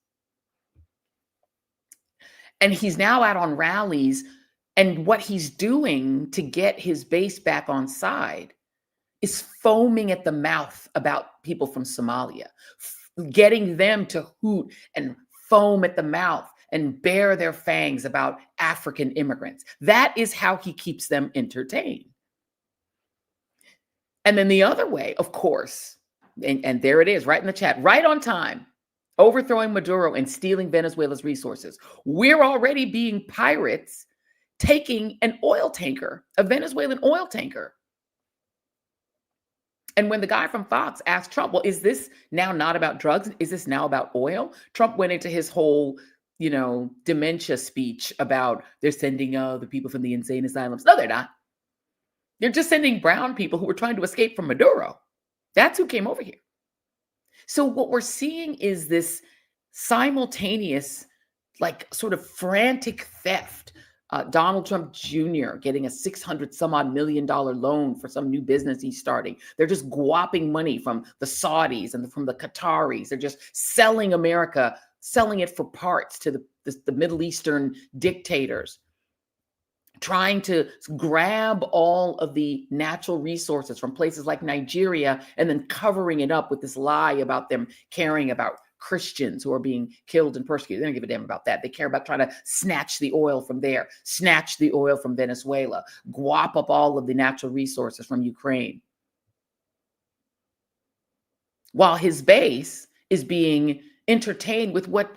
S1: And he's now out on rallies, and what he's doing to get his base back on side is foaming at the mouth about people from Somalia, getting them to hoot and foam at the mouth and bare their fangs about African immigrants. That is how he keeps them entertained. And then the other way, of course, and there it is right in the chat, right on time, overthrowing Maduro and stealing Venezuela's resources. We're already being pirates taking an oil tanker, a Venezuelan oil tanker. And when the guy from Fox asked Trump, well, is this now not about drugs? Is this now about oil? Trump went into his whole, dementia speech about they're sending the people from the insane asylums. No, they're not. They're just sending brown people who were trying to escape from Maduro. That's who came over here. So what we're seeing is this simultaneous, sort of frantic theft. Donald Trump Jr. getting a $600 million loan for some new business he's starting. They're just guapping money from the Saudis and from the Qataris. They're just selling America, selling it for parts to the Middle Eastern dictators, trying to grab all of the natural resources from places like Nigeria and then covering it up with this lie about them caring about Christians who are being killed and persecuted. They don't give a damn about that. They care about trying to snatch the oil from there, snatch the oil from Venezuela, guap up all of the natural resources from Ukraine. While his base is being entertained with what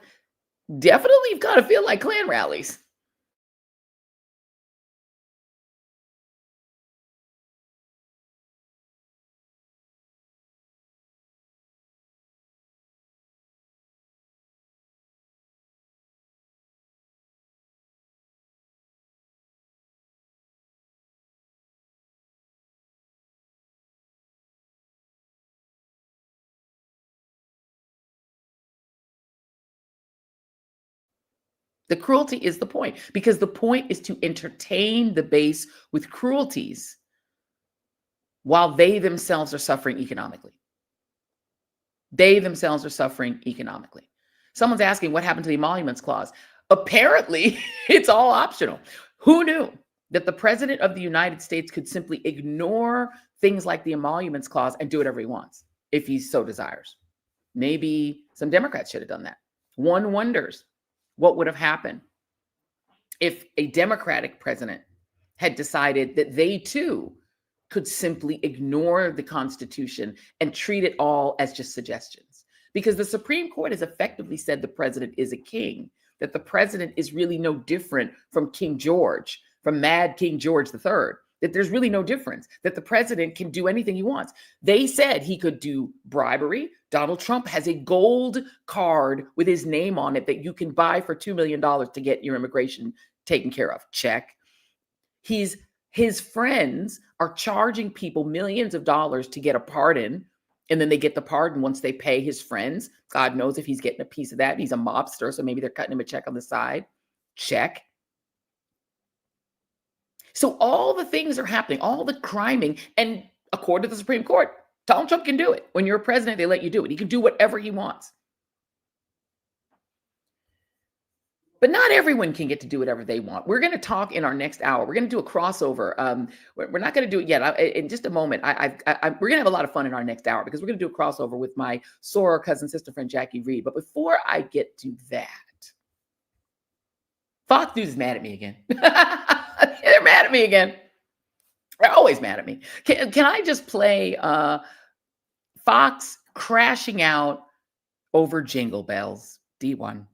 S1: definitely you've got to feel like Klan rallies. The cruelty is the point, because the point is to entertain the base with cruelties while they themselves are suffering economically. They themselves are suffering economically. Someone's asking what happened to the emoluments clause. Apparently, it's all optional. Who knew that the president of the United States could simply ignore things like the emoluments clause and do whatever he wants if he so desires? Maybe some Democrats should have done that. One wonders what would have happened if a Democratic president had decided that they too could simply ignore the Constitution and treat it all as just suggestions. Because the Supreme Court has effectively said the president is a king, that the president is really no different from King George, from Mad King George III, that there's really no difference, that the president can do anything he wants. They said he could do bribery. Donald Trump has a gold card with his name on it that you can buy for $2 million to get your immigration taken care of. Check. His friends are charging people millions of dollars to get a pardon, and then they get the pardon once they pay his friends. God knows if he's getting a piece of that. He's a mobster, so maybe they're cutting him a check on the side. Check. So all the things are happening, all the criming, and according to the Supreme Court, Donald Trump can do it. When you're a president, they let you do it. He can do whatever he wants. But not everyone can get to do whatever they want. We're going to talk in our next hour. We're going to do a crossover. We're not going to do it yet. In just a moment, we're going to have a lot of fun in our next hour because we're going to do a crossover with my soror cousin, sister friend, Jacque Reid. But before I get to that, Fox News is mad at me again. They're mad at me again. They're always mad at me. Can I just play Fox crashing out over Jingle Bells, D1?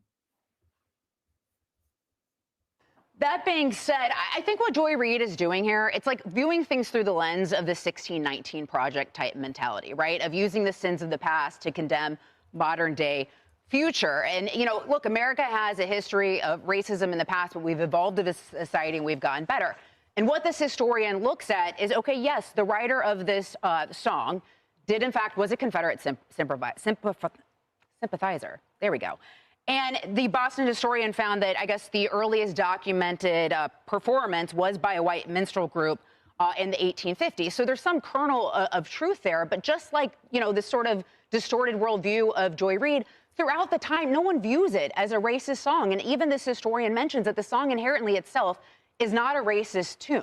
S18: That being said, I think what Joy Reid is doing here, it's like viewing things through the lens of the 1619 Project type mentality, right? Of using the sins of the past to condemn modern day future. And, look, America has a history of racism in the past, but we've evolved as a society and we've gotten better. And what this historian looks at is, okay, yes, the writer of this song was a Confederate sympathizer. There we go. And the Boston historian found that, I guess, the earliest documented performance was by a white minstrel group in the 1850s. So there's some kernel of truth there. But just like, this sort of distorted worldview of Joy Reid, throughout the time, no one views it as a racist song. And even this historian mentions that the song inherently itself is not a racist tune.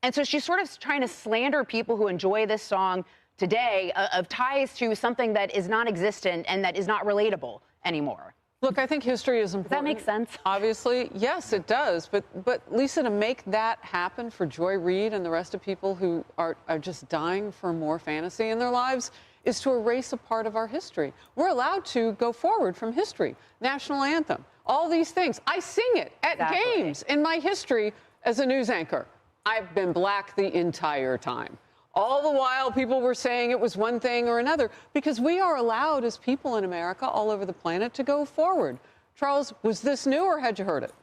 S18: And so she's sort of trying to slander people who enjoy this song today of ties to something that is non-existent and that is not relatable anymore.
S19: Look, I think history is important.
S18: Does that make sense?
S19: Obviously, yes, it does. But Lisa, to make that happen for Joy Reid and the rest of people who are just dying for more fantasy in their lives is to erase a part of our history. We're allowed to go forward from history, national anthem, all these things. I sing it at games in my history as a news anchor, I've been black the entire time. All the while, people were saying it was one thing or another, because we are allowed as people in America all over the planet to go forward. Charles, was this new or had you heard it?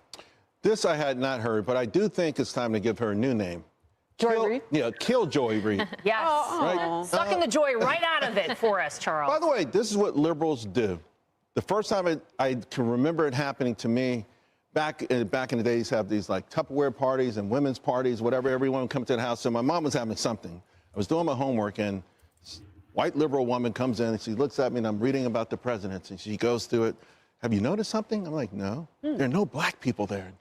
S20: This I had not heard, but I do think it's time to give her a new name.
S19: Joy Reid?
S20: Yeah, kill Joy Reid.
S21: Yes.
S20: Right?
S21: Sucking the joy right out of it for us, Charles.
S20: By the way, this is what liberals do. The first time I can remember it happening to me, back in the days, have these like Tupperware parties and women's parties, whatever, everyone would come to the house. So my mom was having something. I was doing my homework, and this white liberal woman comes in, and she looks at me, and I'm reading about the presidents, and she goes through it. Have you noticed something? I'm like, no. There are no black people there.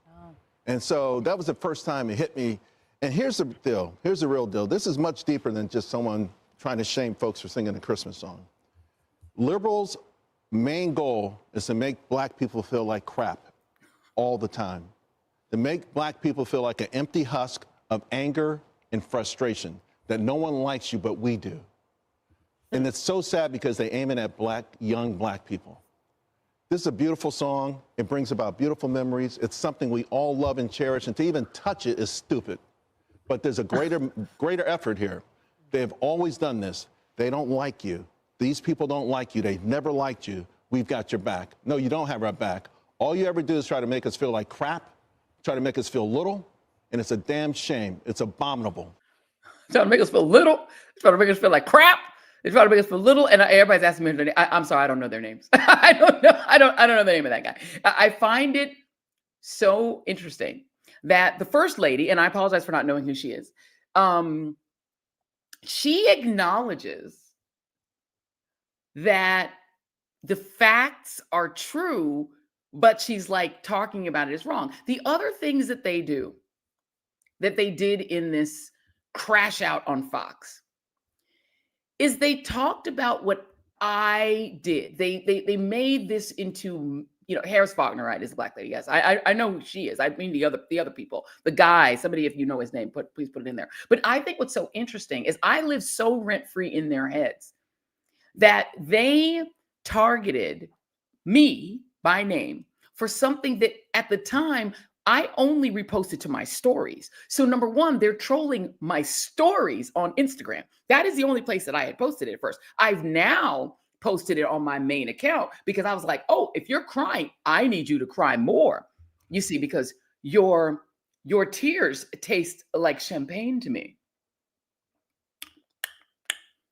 S20: And so that was the first time it hit me. And here's the deal. Here's the real deal. This is much deeper than just someone trying to shame folks for singing a Christmas song. Liberals' main goal is to make black people feel like crap all the time. To make black people feel like an empty husk of anger and frustration, that no one likes you but we do. And it's so sad because they aim it at young black people. This is a beautiful song. It brings about beautiful memories. It's something we all love and cherish, and to even touch it is stupid. But there's a greater effort here. They have always done this. They don't like you. These people don't like you. They've never liked you. We've got your back. No, you don't have our back. All you ever do is try to make us feel like crap, try to make us feel little, and it's a damn shame. It's abominable.
S1: Trying to make us feel little, trying to make us feel like crap. They try to make us feel little, and everybody's asking me their name. I'm sorry, I don't know their names. I don't know the name of that guy. I find it so interesting that the first lady, and I apologize for not knowing who she is, she acknowledges that the facts are true, but she's like talking about it is wrong. The other things that they do, that they did in this crash out on Fox, is they talked about what I did. They made this into, Harris Faulkner, right, is a black lady. Yes, I know who she is. I mean the other people, the guy, somebody, if you know his name, please put it in there. But I think what's so interesting is I live so rent-free in their heads that they targeted me by name for something that at the time I only reposted to my stories. So number one, they're trolling my stories on Instagram. That is the only place that I had posted it first. I've now posted it on my main account because I was like, oh, if you're crying, I need you to cry more. You see, because your tears taste like champagne to me.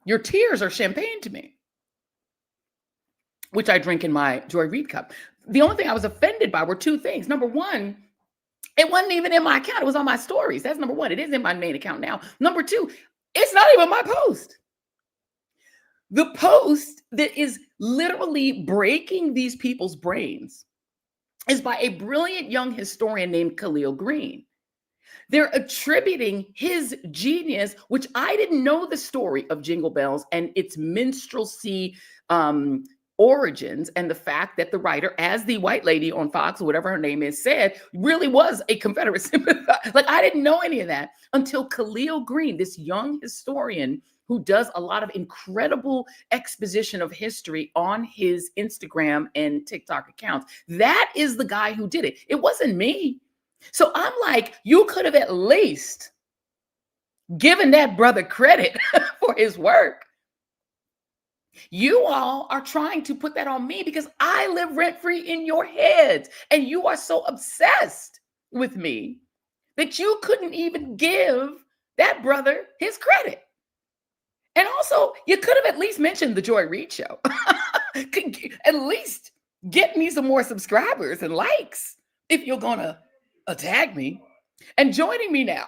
S1: Your tears are champagne to me, which I drink in my Joy Reid cup. The only thing I was offended by were two things. Number one, it wasn't even in my account. It was on my stories. That's number one. It is in my main account now. Number two, it's not even my post. The post that is literally breaking these people's brains is by a brilliant young historian named Khalil Greene. They're attributing his genius, which I didn't know the story of Jingle Bells and its minstrelsy origins, and the fact that the writer, as the white lady on Fox, or whatever her name is, said, really was a Confederate sympathizer. Like, I didn't know any of that until Khalil Greene, this young historian who does a lot of incredible exposition of history on his Instagram and TikTok accounts. That is the guy who did it. It wasn't me. So I'm like, you could have at least given that brother credit for his work. You all are trying to put that on me because I live rent-free in your heads, and you are so obsessed with me that you couldn't even give that brother his credit. And also, you could have at least mentioned the Joy Reid Show. At least get me some more subscribers and likes if you're gonna tag me. And joining me now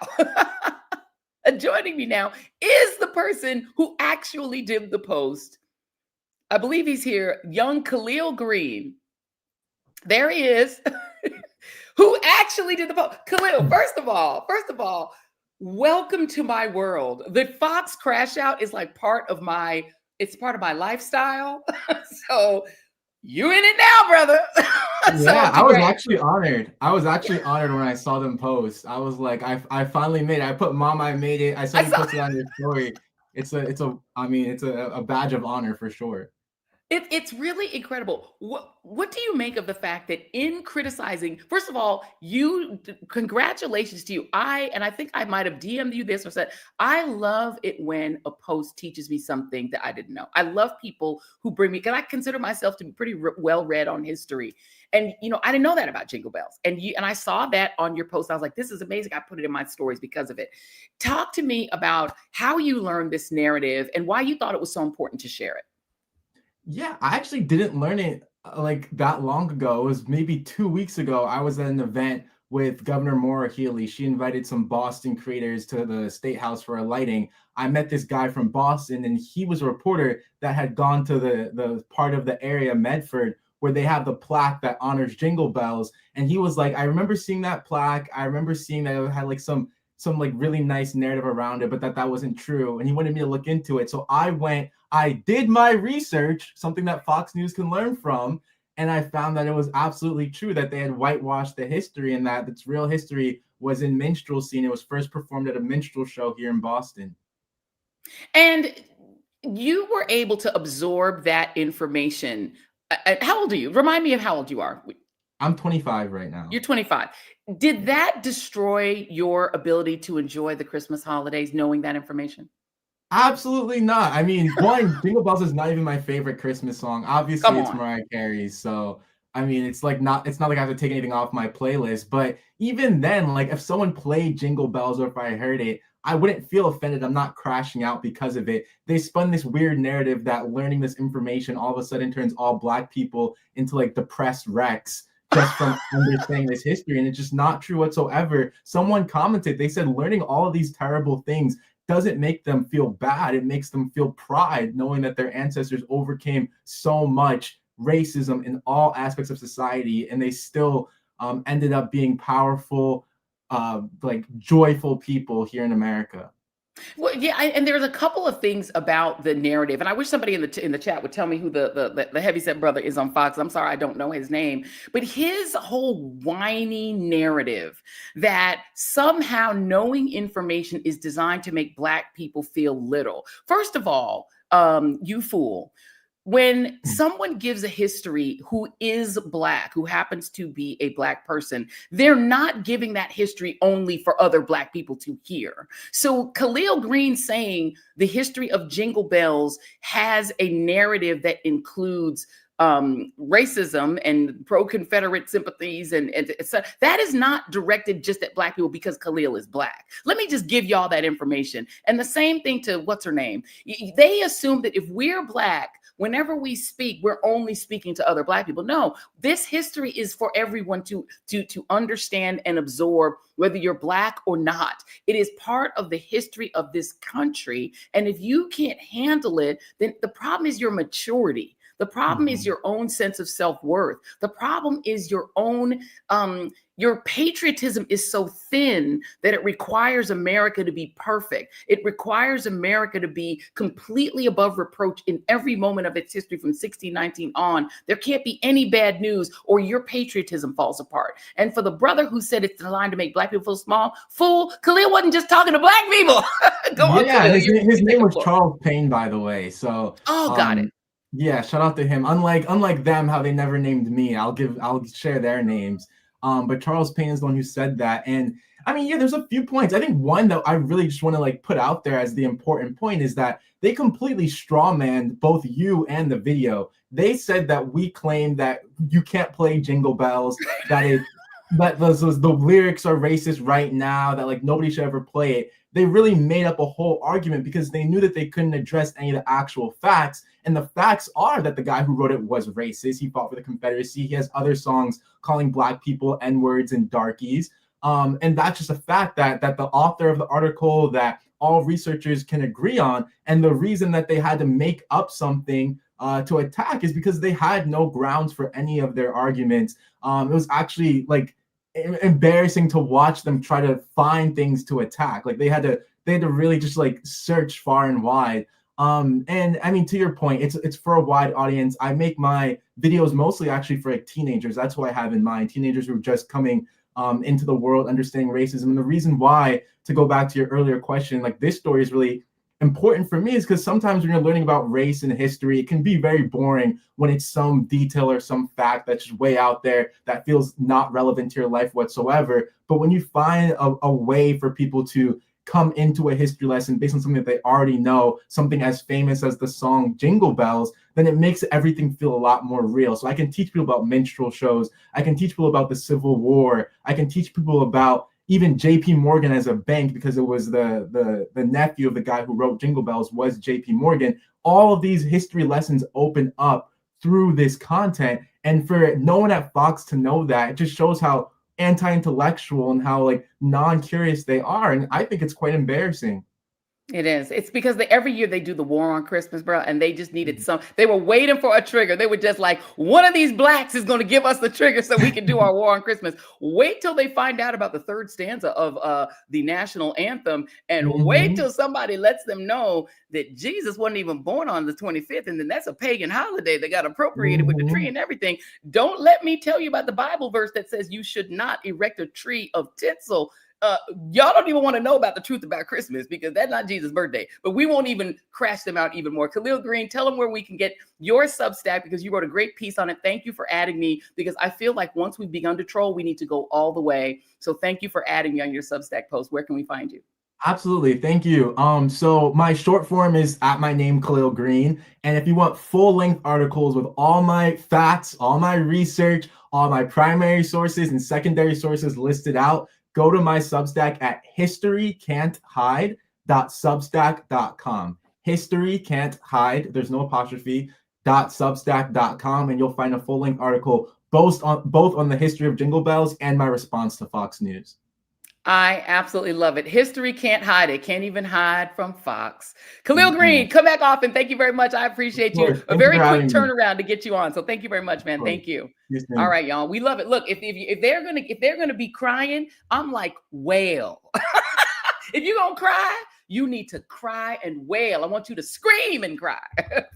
S1: is the person who actually did the post. I believe he's here, young Khalil Greene. There he is, who actually did the post. Khalil, first of all, welcome to my world. The Fox crash out is like part of my lifestyle. So you in it now, brother.
S22: Yeah, I was actually honored. I was actually honored when I saw them post. I was like, I finally made it. I put Mom, I made it. I saw you posted on your story. It's a badge of honor for sure.
S1: It's really incredible. What do you make of the fact that in criticizing, first of all, congratulations to you. I think I might have DM'd you this or said, I love it when a post teaches me something that I didn't know. I love people who bring me, because I consider myself to be pretty well read on history. And I didn't know that about Jingle Bells. And I saw that on your post. I was like, this is amazing. I put it in my stories because of it. Talk to me about how you learned this narrative and why you thought it was so important to share it.
S22: Yeah, I actually didn't learn it like that long ago. It was maybe 2 weeks ago. I was at an event with Governor Maura Healey. She invited some Boston creators to the State House for a lighting. I met this guy from Boston, and he was a reporter that had gone to the part of the area, Medford, where they have the plaque that honors Jingle Bells. And he was like, I remember seeing that plaque. I remember seeing that it had like some like really nice narrative around it, but that wasn't true. And he wanted me to look into it. So I did my research, something that Fox News can learn from, and I found that it was absolutely true that they had whitewashed the history and that its real history was in minstrelsy, and it was first performed at a minstrel show here in Boston.
S1: And you were able to absorb that information. How old are you? Remind me of how old you are.
S22: I'm 25 right now.
S1: You're 25. Did that destroy your ability to enjoy the Christmas holidays knowing that information?
S22: Absolutely not. I mean, one, Jingle Bells is not even my favorite Christmas song. Obviously, it's Mariah Carey's. So, I mean, it's not like I have to take anything off my playlist. But even then, like if someone played Jingle Bells or if I heard it, I wouldn't feel offended. I'm not crashing out because of it. They spun this weird narrative that learning this information all of a sudden turns all Black people into like depressed wrecks just from understanding this history. And it's just not true whatsoever. Someone commented, they said learning all of these terrible things doesn't make them feel bad. It makes them feel pride, knowing that their ancestors overcame so much racism in all aspects of society, and they still ended up being powerful, like joyful people here in America.
S1: Well, yeah, and there's a couple of things about the narrative, and I wish somebody in the chat would tell me who the heavyset brother is on Fox. I'm sorry, I don't know his name, but his whole whiny narrative that somehow knowing information is designed to make Black people feel little. First of all, you fool. When someone gives a history who is Black, who happens to be a Black person, they're not giving that history only for other Black people to hear. So Khalil Greene saying the history of Jingle Bells has a narrative that includes racism and pro-Confederate sympathies and that is not directed just at Black people because Khalil is Black. Let me just give y'all that information. And the same thing to what's her name. They assume that if we're Black, whenever we speak, we're only speaking to other Black people. No, this history is for everyone to understand and absorb, whether you're Black or not. It is part of the history of this country. And if you can't handle it, then the problem is your maturity. The problem is your own sense of self-worth. The problem is your own, your patriotism is so thin that it requires America to be perfect. It requires America to be completely above reproach in every moment of its history from 1619 on. There can't be any bad news or your patriotism falls apart. And for the brother who said it's designed to make Black people feel small, fool, Khalil wasn't just talking to Black people. Go on,
S22: yeah,
S1: Khalil.
S22: his name was Charles Payne, by the way. So
S1: got it.
S22: Yeah, shout out to him. Unlike them, how they never named me. I'll share their names. But Charles Payne is the one who said that. And I mean, yeah, there's a few points. I think one that I really just want to like put out there as the important point is that they completely strawmanned both you and the video. They said that we claim that you can't play Jingle Bells, that the lyrics are racist right now, that like nobody should ever play it. They really made up a whole argument because they knew that they couldn't address any of the actual facts. And the facts are that the guy who wrote it was racist. He fought for the Confederacy. He has other songs calling Black people N-words and darkies. And that's just a fact that the author of the article, that all researchers can agree on. And the reason that they had to make up something to attack is because they had no grounds for any of their arguments. It was actually like embarrassing to watch them try to find things to attack. Like they had to really just like search far and wide. And I mean, to your point, it's for a wide audience. I make my videos mostly actually for like teenagers. That's what I have in mind. Teenagers who are just coming into the world, understanding racism. And the reason why, to go back to your earlier question, like this story is really important for me is because sometimes when you're learning about race and history, it can be very boring when it's some detail or some fact that's just way out there that feels not relevant to your life whatsoever. But when you find a way for people to come into a history lesson based on something that they already know, something as famous as the song Jingle Bells, then it makes everything feel a lot more real. So I can teach people about minstrel shows. I can teach people about the Civil War. I can teach people about even JP Morgan as a bank, because it was the nephew of the guy who wrote Jingle Bells was JP Morgan. All of these history lessons open up through this content. And for no one at Fox to know that, it just shows how anti-intellectual and how like non-curious they are. And I think it's quite embarrassing.
S1: It is. It's because every year they do the war on Christmas, bro, and they just needed some. They were waiting for a trigger. They were just like, one of these blacks is going to give us the trigger so we can do our war on Christmas. Wait till they find out about the third stanza of the national anthem, and wait till somebody lets them know that Jesus wasn't even born on the 25th, and then that's a pagan holiday that got appropriated with the tree and everything. Don't let me tell you about the Bible verse that says you should not erect a tree of tinsel. Y'all don't even want to know about the truth about Christmas because that's not Jesus' birthday, but we won't even crash them out even more. Khalil Green, tell them where we can get your Substack because you wrote a great piece on it. Thank you for adding me because I feel like once we've begun to troll, we need to go all the way. So thank you for adding me on your Substack post. Where can we find you?
S22: Absolutely. Thank you. So my short form is at my name, Khalil Green. And if you want full length articles with all my facts, all my research, all my primary sources and secondary sources listed out, go to my Substack at historycan'thide.substack.com. History can't hide, there's no apostrophe, .substack.com, and you'll find a full-length article both on the history of Jingle Bells and my response to Fox News.
S1: I absolutely love it. History can't hide it. Can't even hide from Fox. Khalil Green, come back off and thank you very much. I appreciate you. A very quick turnaround to get you on. So thank you very much, man. Thank you. All right, y'all. We love it. Look, if they're gonna be crying, I'm like, wail. If you're gonna cry, you need to cry and wail. I want you to scream and cry.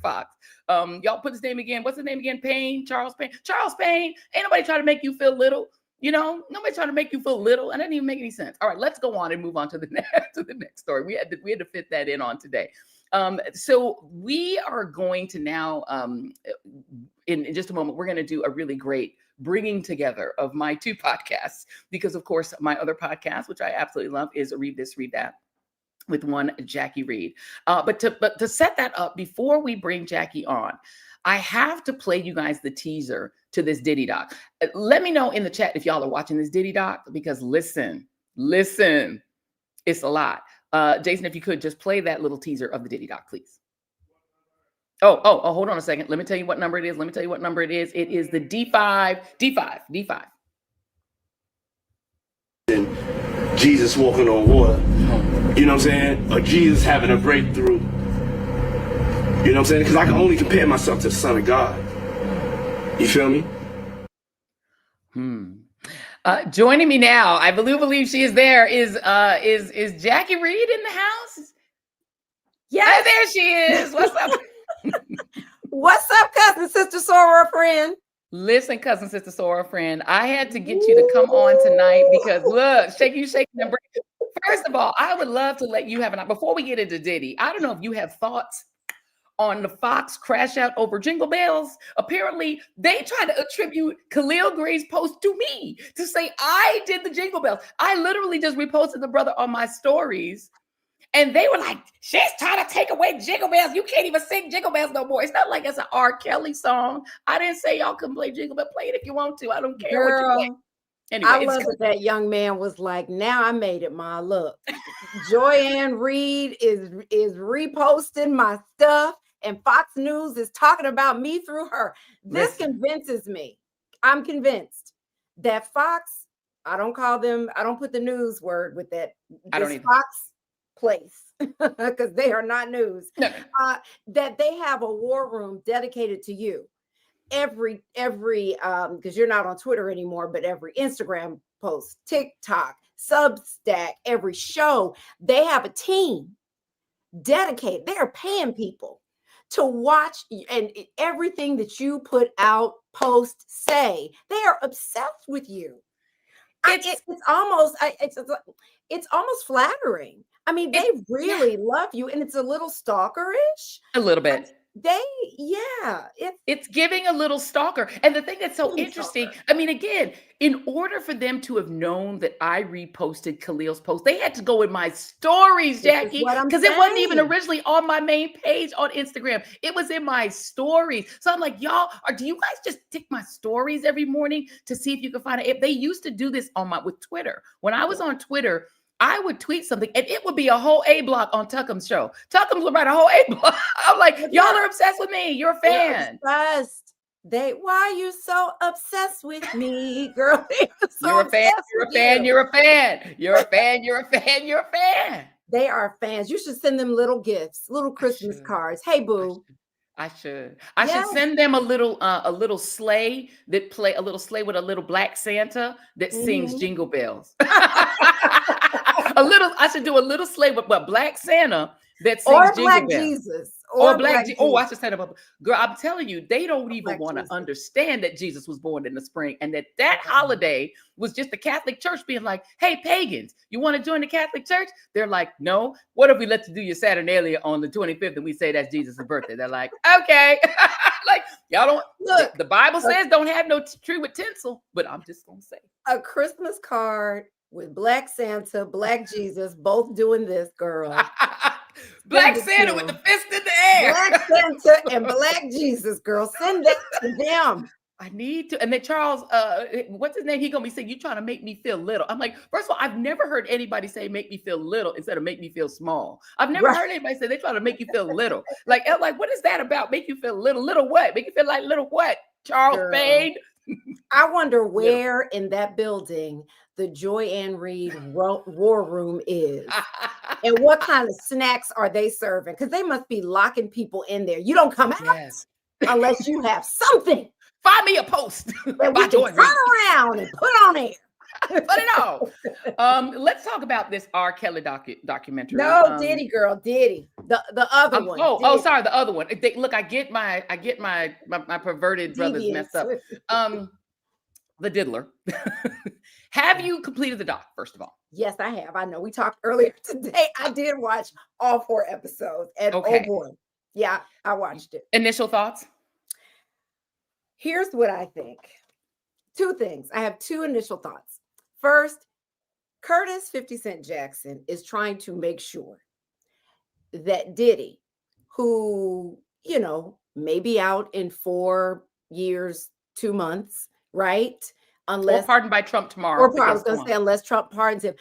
S1: Fox. Y'all put his name again. What's his name again? Payne, Charles Payne. Charles Payne. Ain't nobody trying to make you feel little. You know, nobody's trying to make you feel little, and that didn't even make any sense. All right, let's go on and move on to the next story. We had to fit that in on today. So we are going to now, in just a moment, we're going to do a really great bringing together of my two podcasts, because of course my other podcast, which I absolutely love, is Reid This Reid That with one Jacque Reid. But to set that up, before we bring Jacque on, I have to play you guys the teaser to this Diddy doc. Let me know in the chat if y'all are watching this Diddy doc, because listen, it's a lot. Jason, if you could just play that little teaser of the Diddy doc, please. Oh, hold on a second. Let me tell you what number it is. It is the D5.
S2: Jesus walking on water. You know what I'm saying? Or Jesus having a breakthrough. You know what I'm saying? Because I can only compare myself to the Son of God. You feel me?
S1: Joining me now, I believe she is there, is Jacque Reid in the house?
S3: Yes.
S1: There she is. What's up?
S3: What's up, cousin, sister, soror, friend?
S1: Listen, cousin, sister, soror, friend, I had to get you to come on tonight because look, shaking and break. First of all, I would love to let you have before we get into Diddy, I don't know if you have thoughts on the Fox crash out over Jingle Bells. Apparently, they tried to attribute Khalil Green's post to me to say I did the Jingle Bells. I literally just reposted the brother on my stories, and they were like, she's trying to take away Jingle Bells. You can't even sing Jingle Bells no more. It's not like it's an R. Kelly song. I didn't say y'all couldn't play Jingle Bells. Play it if you want to. I don't care what you play. Anyway,
S3: I love that young man was like, now I made it, Ma. Look, Joy Reid is reposting my stuff, and Fox News is talking about me through her. This convinces me. I'm convinced that Fox, I don't put the news word with that.
S1: I don't either.
S3: Fox place, because they are not news.
S1: No.
S3: That they have a war room dedicated to you. Every because you're not on Twitter anymore, but every Instagram post, TikTok, Substack, every show, they have a team dedicated. They are paying people to watch, and everything that you put out, post, say, they are obsessed with you. It's almost flattering. I mean, they really love you, and it's a little stalkerish.
S1: A little bit.
S3: It's
S1: giving a little stalker. And the thing that's so interesting, I mean, again, in order for them to have known that I reposted Khalil's post, they had to go in my stories, Jackie, because it wasn't even originally on my main page on Instagram. It was in my stories. So I'm like, y'all, do you guys just tick my stories every morning to see if you can find it? If they used to do this on with Twitter. When I was on Twitter, I would tweet something and it would be a whole A block on Tuckham's show. Tuckham's would write a whole A block. I'm like, y'all are obsessed with me. You're a fan.
S3: Obsessed. Why are you so obsessed with me, girl?
S1: You're a fan. You're a fan. You're a fan. You're a fan. You're a fan. You're a fan.
S3: They are fans. You should send them little gifts, little Christmas cards. Hey, boo.
S1: I should send them a little sleigh that play a little sleigh with a little black Santa that sings Jingle Bells. I should do a little sleigh with Black Santa that sings
S3: or
S1: Jingle
S3: Black
S1: Bells.
S3: Jesus.
S1: Or Black Jesus. Oh, I should set up girl. I'm telling you, they don't even want to understand that Jesus was born in the spring and that holiday was just the Catholic Church being like, hey, pagans, you want to join the Catholic Church? They're like, no. What if we let you do your Saturnalia on the 25th and we say that's Jesus' birthday? They're like, okay. Like, y'all don't look. The Bible says don't have no tree with tinsel, but I'm just going to say
S3: a Christmas card with Black Santa, Black Jesus, both doing this, girl.
S1: Black Santa with the fist in the air.
S3: Black Santa and Black Jesus, girl. Send that to them.
S1: I need to. And then Charles, what's his name? He gonna be saying, you trying to make me feel little. I'm like, first of all, I've never heard anybody say make me feel little instead of make me feel small. I've never heard anybody say they trying to make you feel little. Like, what is that about? Make you feel little? Little what? Make you feel like little what? Charles Fade?
S3: I wonder where in that building the Joy Reid war room is. And what kind of snacks are they serving? Because they must be locking people in there. You don't come out unless you have something.
S1: Find me a post
S3: that we can turn around and put on air.
S1: Put it on. Let's talk about this R. Kelly documentary.
S3: No, Diddy, girl, Diddy. The other one.
S1: Oh, sorry, the other one. Look, I get my perverted brothers messed up. The Diddler. Have you completed the doc, first of all?
S3: Yes, I have. I know we talked earlier today. I did watch all 4 episodes. And oh boy. Yeah, I watched it.
S1: Initial thoughts?
S3: Here's what I think. 2 things. I have 2 initial thoughts. First, Curtis 50 Cent Jackson is trying to make sure that Diddy, who, may be out in 4 years, 2 months, right? Unless
S1: pardoned by Trump tomorrow.
S3: I was going to say, unless Trump pardons him.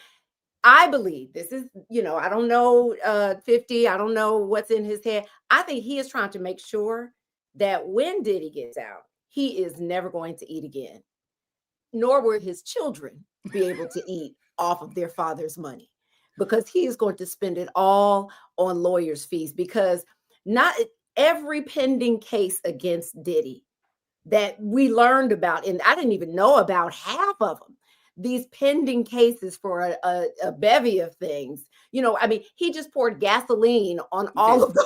S3: I believe this is, I don't know 50. I don't know what's in his head. I think he is trying to make sure that when Diddy gets out, he is never going to eat again, nor will his children be able to eat off of their father's money, because he is going to spend it all on lawyers' fees, because not every pending case against Diddy that we learned about, and I didn't even know about half of them, these pending cases for a bevy of things. He just poured gasoline on all of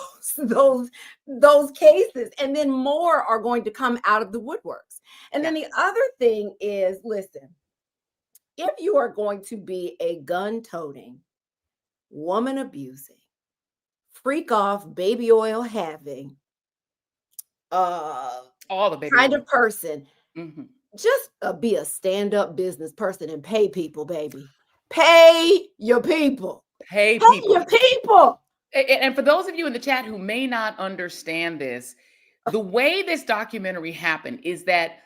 S3: those cases, and then more are going to come out of the woodworks. And then the other thing is, listen, if you are going to be a gun-toting, woman abusing, freak off, baby oil having,
S1: all the baby
S3: kind
S1: oil
S3: of person, just be a stand-up business person and pay people, baby. Pay your people.
S1: Pay
S3: your people.
S1: And for those of you in the chat who may not understand this, the way this documentary happened is that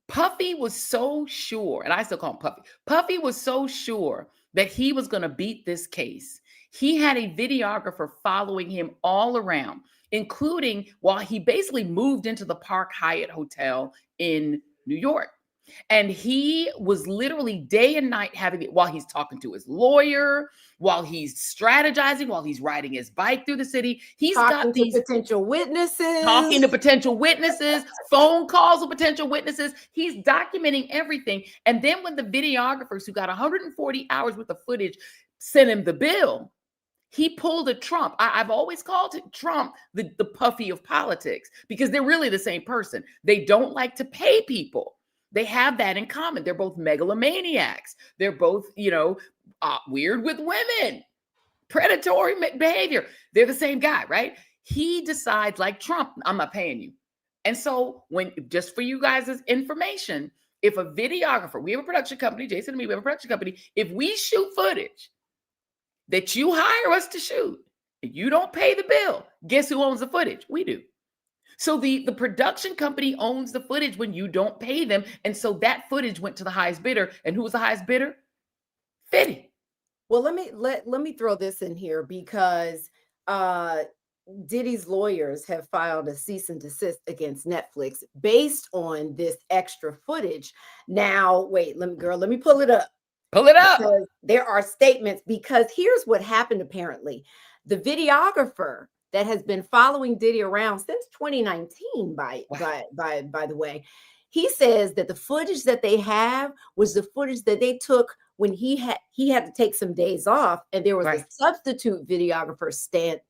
S1: Puffy was so sure, and I still call him Puffy. Puffy was so sure that he was going to beat this case. He had a videographer following him all around, including while he basically moved into the Park Hyatt Hotel in New York. And he was literally day and night having it while he's talking to his lawyer, while he's strategizing, while he's riding his bike through the city. He's got these
S3: potential witnesses,
S1: talking to potential witnesses, phone calls with potential witnesses. He's documenting everything. And then when the videographers who got 140 hours worth of footage sent him the bill, he pulled a Trump. I've always called Trump the Puffy of politics, because they're really the same person. They don't like to pay people. They have that in common. They're both megalomaniacs. They're both, weird with women. predatory behavior. They're the same guy, right? He decides, like Trump, I'm not paying you. And so when, just for you guys' information, if a videographer, we have a production company, Jason and me, we have a production company, if we shoot footage that you hire us to shoot, and you don't pay the bill, guess who owns the footage? We do. So the production company owns the footage when you don't pay them. And so that footage went to the highest bidder. And who was the highest bidder? Fitty.
S3: Well, let me throw this in here because Diddy's lawyers have filed a cease and desist against Netflix based on this extra footage. Now, wait, let me pull it up.
S1: Pull it up.
S3: Because there are statements, because here's what happened apparently. The videographer that has been following Diddy around since 2019, by the way, he says that the footage that they have was the footage that they took when he had to take some days off, and there was a substitute videographer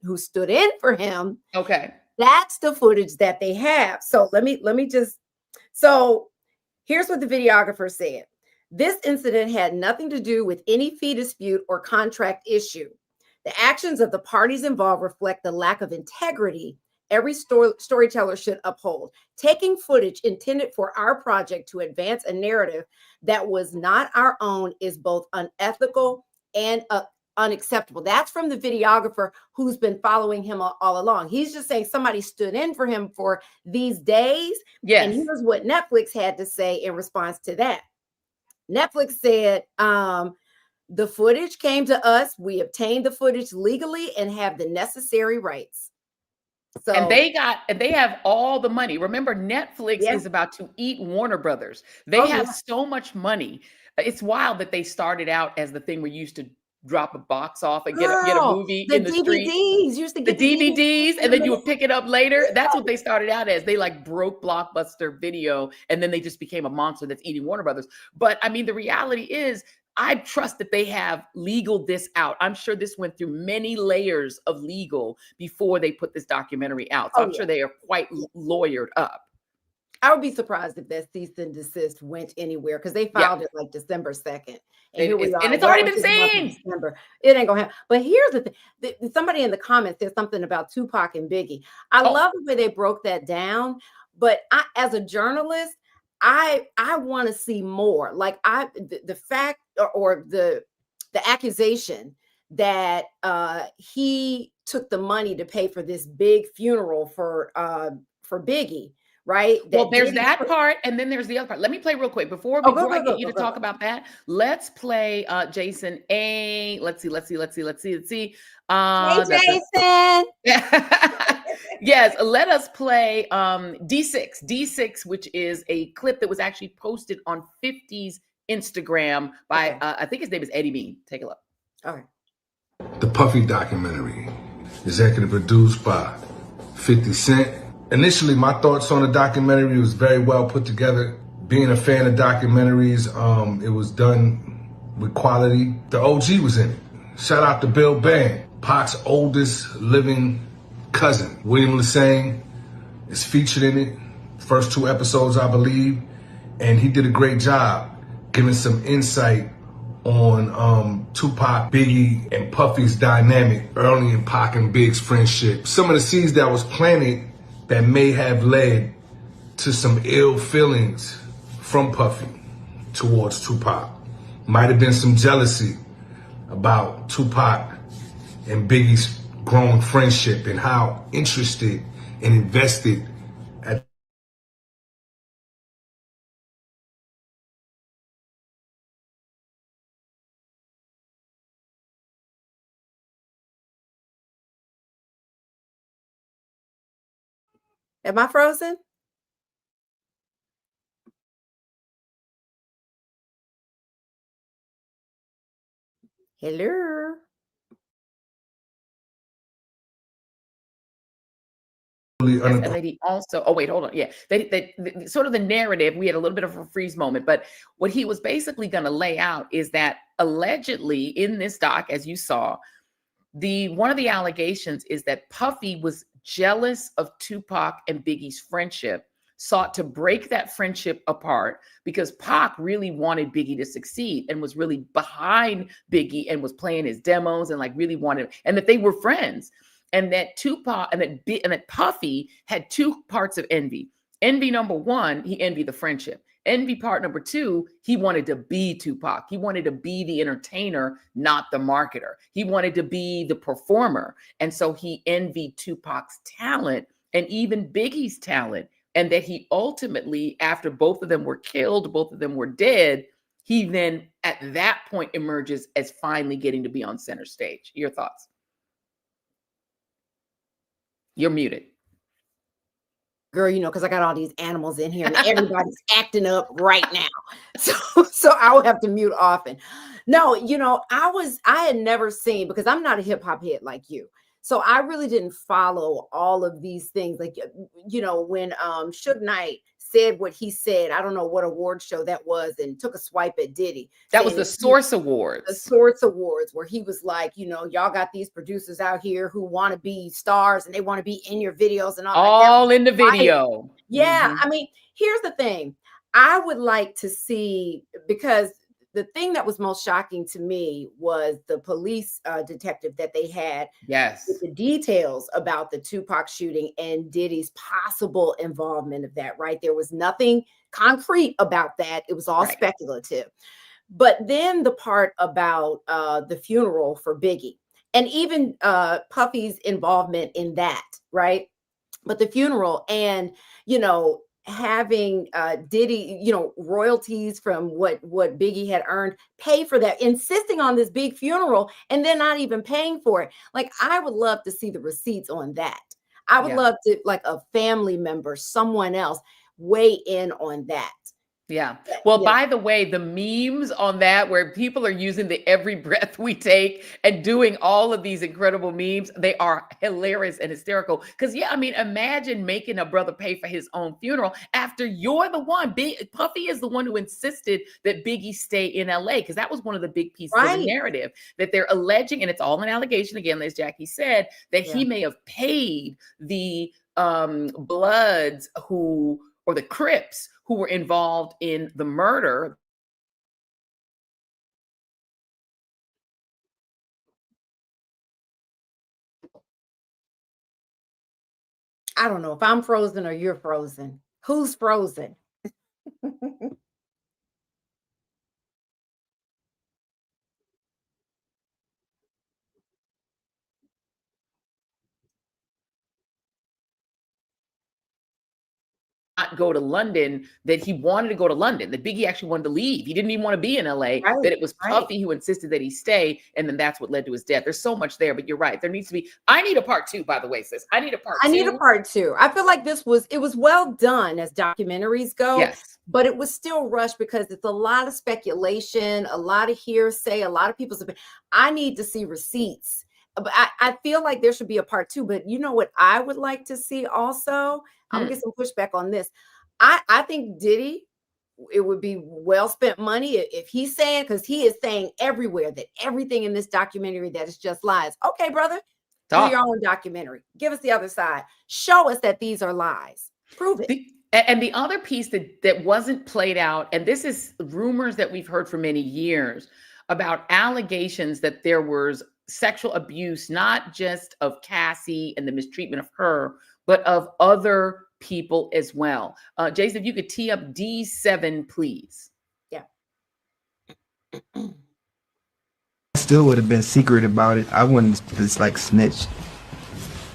S3: who stood in for him.
S1: Okay,
S3: that's the footage that they have. So let me just. So here's what the videographer said: this incident had nothing to do with any fee dispute or contract issue. The actions of the parties involved reflect the lack of integrity every storyteller should uphold. Taking footage intended for our project to advance a narrative that was not our own is both unethical and unacceptable. That's from the videographer who's been following him all along. He's just saying somebody stood in for him for these days.
S1: Yes.
S3: And here's what Netflix had to say in response to that. Netflix said, the footage came to us. We obtained the footage legally and have the necessary rights. So,
S1: and they have all the money. Remember, Netflix is about to eat Warner Brothers. They have so much money. It's wild that they started out as the thing where you used to drop a box off and get a movie in the street.
S3: Used to get
S1: the DVDs, and then you would pick it up later. That's what they started out as. They like broke Blockbuster Video, and then they just became a monster that's eating Warner Brothers. But I mean, the reality is, I trust that they have legal this out. I'm sure this went through many layers of legal before they put this documentary out. So I'm sure they are quite lawyered up.
S3: I would be surprised if that cease and desist went anywhere, because they filed it like December 2nd. And here we are.
S1: And it's already been seen.
S3: It ain't gonna happen. But here's the thing. Somebody in the comments said something about Tupac and Biggie. I love the way they broke that down. But as a journalist, I want to see more. Like the fact or the accusation that he took the money to pay for this big funeral for Biggie, right?
S1: Well, there's that part, and then there's the other part. Let me play real quick before I get you to talk about that. Let's play Jason A. Let's see.
S3: Hey, Jason.
S1: Yes, let us play D6, which is a clip that was actually posted on 50's Instagram by, I think his name is Eddie Bean. Take a look.
S3: All right.
S4: The Puffy documentary, executive produced by 50 Cent. Initially, my thoughts on the documentary was very well put together. Being a fan of documentaries, it was done with quality. The OG was in it. Shout out to Bill Bang, Pac's oldest living cousin. William Lassane is featured in it. First 2 episodes, I believe. And he did a great job giving some insight on Tupac, Biggie, and Puffy's dynamic early in Pac and Big's friendship. Some of the seeds that was planted that may have led to some ill feelings from Puffy towards Tupac. Might have been some jealousy about Tupac and Biggie's growing friendship and how interested and invested at
S3: Am I frozen? Hello.
S1: Yes, and lady also, oh wait, hold on. Yeah, they sort of the narrative, we had a little bit of a freeze moment, but what he was basically going to lay out is that allegedly in this doc, as you saw, one of the allegations is that Puffy was jealous of Tupac and Biggie's friendship. sought to break that friendship apart because Pac really wanted Biggie to succeed and was really behind Biggie and was playing his demos and like really wanted, and that they were friends. And that Tupac and that Puffy had two parts of envy. Envy number one, he envied the friendship. Envy part number two, he wanted to be Tupac. He wanted to be the entertainer, not the marketer. He wanted to be the performer. And so he envied Tupac's talent and even Biggie's talent. And that he ultimately, after both of them were killed, both of them were dead, he then at that point emerges as finally getting to be on center stage. Your thoughts? You're muted.
S3: Girl, you know, because I got all these animals in here and everybody's acting up right now. So I will have to mute often. No, you know, I had never seen, because I'm not a hip hop head like you. So I really didn't follow all of these things. Like, you know, when Suge Knight said what he said, I don't know what award show that was, and took a swipe at Diddy.
S1: That was the Source Awards.
S3: The Source Awards, where he was like, you know, y'all got these producers out here who want to be stars and they want to be in your videos and
S1: all in the video.
S3: Yeah. I mean, here's the thing. I would like to see, because the thing that was most shocking to me was the police detective that they had.
S1: Yes.
S3: With the details about the Tupac shooting and Diddy's possible involvement of that, right? There was nothing concrete about that. It was all speculative. But then the part about the funeral for Biggie and even Puffy's involvement in that, right? But the funeral and, you know, having Diddy, you know, royalties from what Biggie had earned, pay for that, insisting on this big funeral and then not even paying for it. Like, I would love to see the receipts on that. I would love to, like, a family member, someone else weigh in on that.
S1: Yeah. Well, by the way, the memes on that, where people are using the every breath we take and doing all of these incredible memes, they are hilarious and hysterical. Because, yeah, I mean, imagine making a brother pay for his own funeral after you're the one. Puffy is the one who insisted that Biggie stay in LA, because that was one of the big pieces of the narrative that they're alleging, and it's all an allegation, again, as Jackie said, that he may have paid the Bloods or the Crips who were involved in the murder.
S3: I don't know if I'm frozen or you're frozen. Who's frozen?
S1: Not go to London, that he wanted to go to London, that Biggie actually wanted to leave. He didn't even want to be in LA, that it was Puffy who insisted that he stay. And then that's what led to his death. There's so much there, but you're right. There needs to be, I need a part two, by the way, sis. I need a part two.
S3: I need a part two. I feel like it was well done as documentaries go.
S1: Yes.
S3: But it was still rushed because it's a lot of speculation, a lot of hearsay, a lot of people's opinion. I need to see receipts. But I feel like there should be a part two. But you know what I would like to see also? I'm gonna get some pushback on this. I think Diddy, it would be well spent money if he's saying, because he is saying everywhere that everything in this documentary that is just lies. Okay, brother, do your own documentary. Give us the other side. Show us that these are lies. Prove it.
S1: And the other piece that wasn't played out, and this is rumors that we've heard for many years about allegations that there was sexual abuse, not just of Cassie and the mistreatment of her, but of other people as well. Jason, if you could tee up D7, please.
S3: Yeah.
S5: I still would have been secret about it. I wouldn't just like snitch.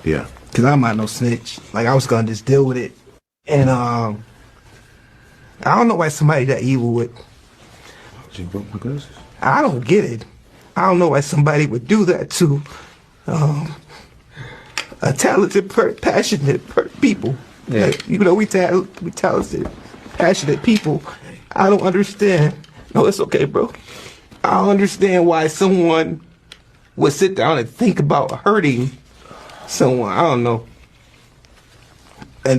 S2: Yeah.
S5: Because I'm not no snitch. Like, I was going to just deal with it. And I don't know why somebody that evil would. I don't get it. I don't know why somebody would do that to a talented, passionate people.
S2: Yeah.
S5: Like, you know, we talented, passionate people. I don't understand. No, it's okay, bro. I don't understand why someone would sit down and think about hurting someone. I don't know.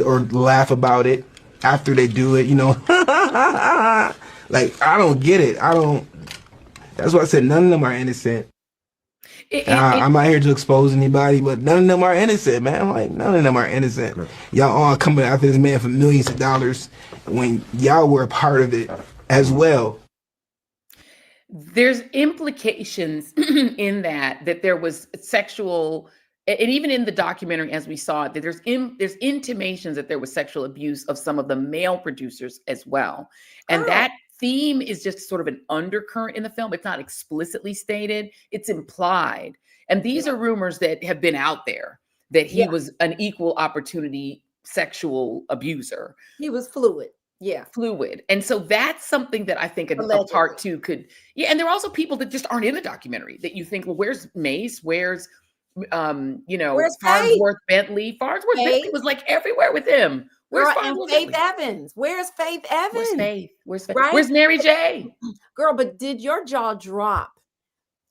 S5: Or laugh about it after they do it, you know. Like, I don't get it. That's why I said none of them are innocent. I'm out here to expose anybody, but none of them are innocent, man. Like, none of them are innocent. Y'all all coming after this man for millions of dollars when y'all were a part of it as well.
S1: There's implications in that there was sexual, and even in the documentary as we saw it, that there's intimations that there was sexual abuse of some of the male producers as well. And that theme is just sort of an undercurrent in the film. It's not explicitly stated, it's implied. And these are rumors that have been out there, that he was an equal opportunity sexual abuser.
S3: He was fluid. Yeah.
S1: Fluid. And so that's something that I think a part two could, and there are also people that just aren't in the documentary that you think, well, where's Mace? Where's, where's Farnsworth Bentley? Farnsworth Bentley was like everywhere with him. Where's
S3: and Faith Evans? Where's Faith Evans?
S1: Where's Faith? Where's Faith?
S3: Right?
S1: Where's Mary J?
S3: Girl, but did your jaw drop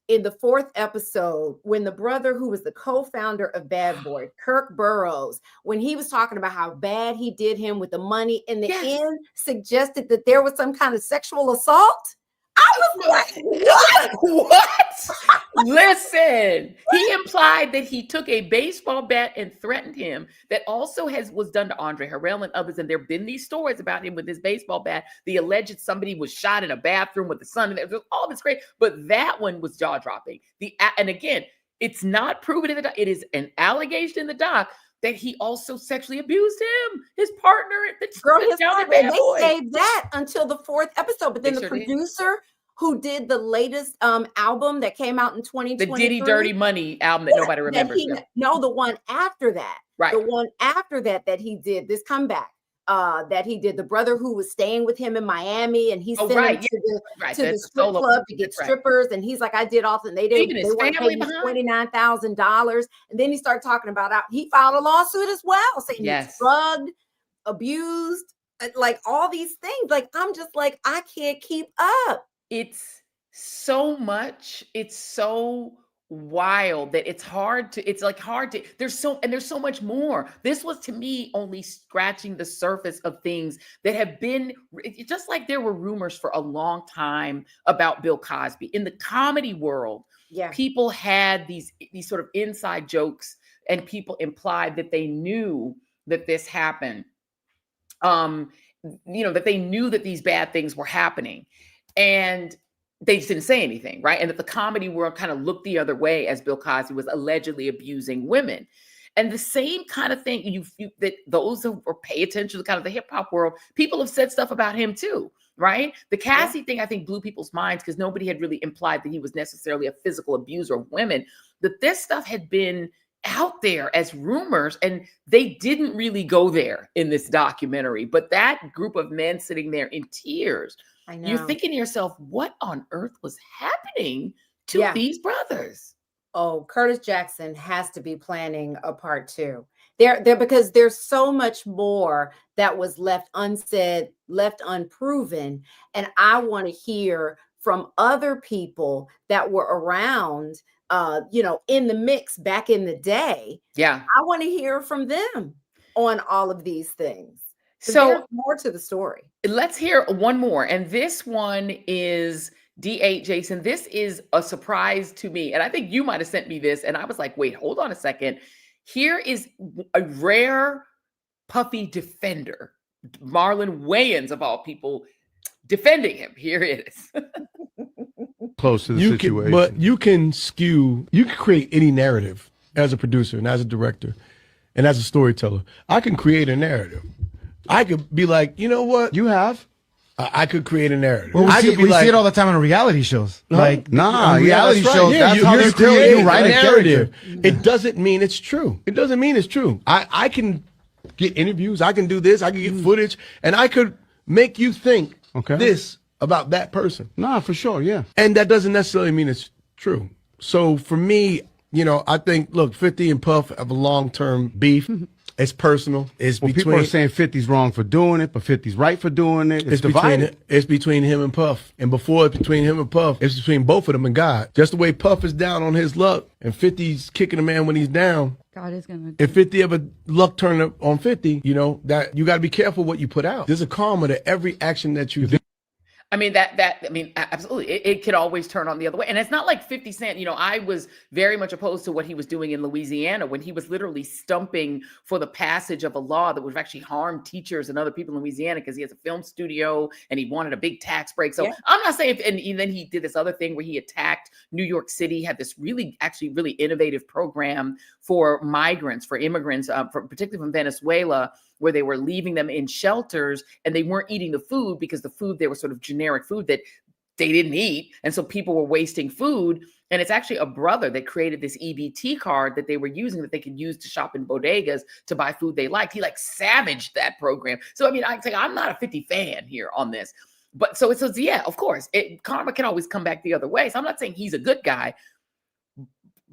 S3: in the 4th episode when the brother who was the co-founder of Bad Boy, Kirk Burroughs, when he was talking about how bad he did him with the money in the end, suggested that there was some kind of sexual assault? I was like,
S1: what? Listen, he implied that he took a baseball bat and threatened him. That also was done to Andre Harrell and others. And there have been these stories about him with his baseball bat. The alleged somebody was shot in a bathroom with the son. And there's all this great, but that one was jaw dropping. And again, it's not proven in the doc. It is an allegation in the doc that he also sexually abused him, his partner.
S3: Girl, his partner, they saved that until the 4th episode. But then the producer who did the latest album that came out in 2023.
S1: The Diddy Dirty Money album that nobody remembers.
S3: No, the one after that.
S1: Right.
S3: The one after that he did, this comeback. That he did, the brother who was staying with him in Miami, and he sent him to the strip club to get strippers, and he's like, I did all, and they didn't. They want to pay me $29,000, and then he started talking about he filed a lawsuit as well, saying he's drugged, abused, like all these things. Like I'm just like I can't keep up.
S1: It's so much. It's so wild that there's so much more. This was to me only scratching the surface of things that have been, just like there were rumors for a long time about Bill Cosby in the comedy world. People had these sort of inside jokes, and people implied that they knew that this happened, that they knew that these bad things were happening, and they just didn't say anything, right? And that the comedy world kind of looked the other way as Bill Cosby was allegedly abusing women. And the same kind of thing, that those who pay attention to kind of the hip hop world, people have said stuff about him too, right? The Cassie thing, I think, blew people's minds because nobody had really implied that he was necessarily a physical abuser of women. That this stuff had been out there as rumors, and they didn't really go there in this documentary. But that group of men sitting there in tears,
S3: I know.
S1: You're thinking to yourself, what on earth was happening to these brothers?
S3: Oh, Curtis Jackson has to be planning a part 2. There, because there's so much more that was left unsaid, left unproven. And I want to hear from other people that were around, in the mix back in the day.
S1: Yeah.
S3: I want to hear from them on all of these things.
S1: So
S3: there's more to the story.
S1: Let's hear one more. And this one is D8, Jason. This is a surprise to me. And I think you might have sent me this. And I was like, wait, hold on a second. Here is a rare Puffy defender. Marlon Wayans, of all people, defending him. Here it is.
S7: Close to the situation. But you can create any narrative as a producer and as a director and as a storyteller. I can create a narrative. I could be like, you know what?
S8: You have.
S7: I could create a narrative.
S8: Well, we see it all the time on reality shows. Reality shows.
S7: Yeah,
S8: that's how
S7: you
S8: write a
S7: narrative. It doesn't mean it's true. It doesn't mean it's true. I can get interviews. I can do this. I can get footage, and I could make you think this about that person.
S8: Nah, for sure. Yeah.
S7: And that doesn't necessarily mean it's true. So for me, I think, look, 50 and Puff have a long-term beef. It's personal.
S8: People are saying 50's wrong for doing it, but 50's right for doing it. It's divided.
S7: It's between him and Puff. And before it's between him and Puff, it's between both of them and God. Just the way Puff is down on his luck and 50's kicking a man when he's down.
S23: God is going to.
S7: If 50 ever luck turn up on 50, that you got to be careful what you put out. There's a karma to every action that you do.
S1: I mean, absolutely. It could always turn on the other way. And it's not like 50 Cent, I was very much opposed to what he was doing in Louisiana when he was literally stumping for the passage of a law that would actually harm teachers and other people in Louisiana because he has a film studio and he wanted a big tax break. So I'm not saying, and then he did this other thing where he attacked New York City, had this really innovative program for migrants, for immigrants, particularly from Venezuela, where they were leaving them in shelters and they weren't eating the food because the food, they were sort of generic food that they didn't eat. And so people were wasting food. And it's actually a brother that created this EBT card that they were using that they could use to shop in bodegas to buy food they liked. He savaged that program. So, I mean, I'm not a 50 fan here on this. But so it says, yeah, of course, karma can always come back the other way. So I'm not saying he's a good guy.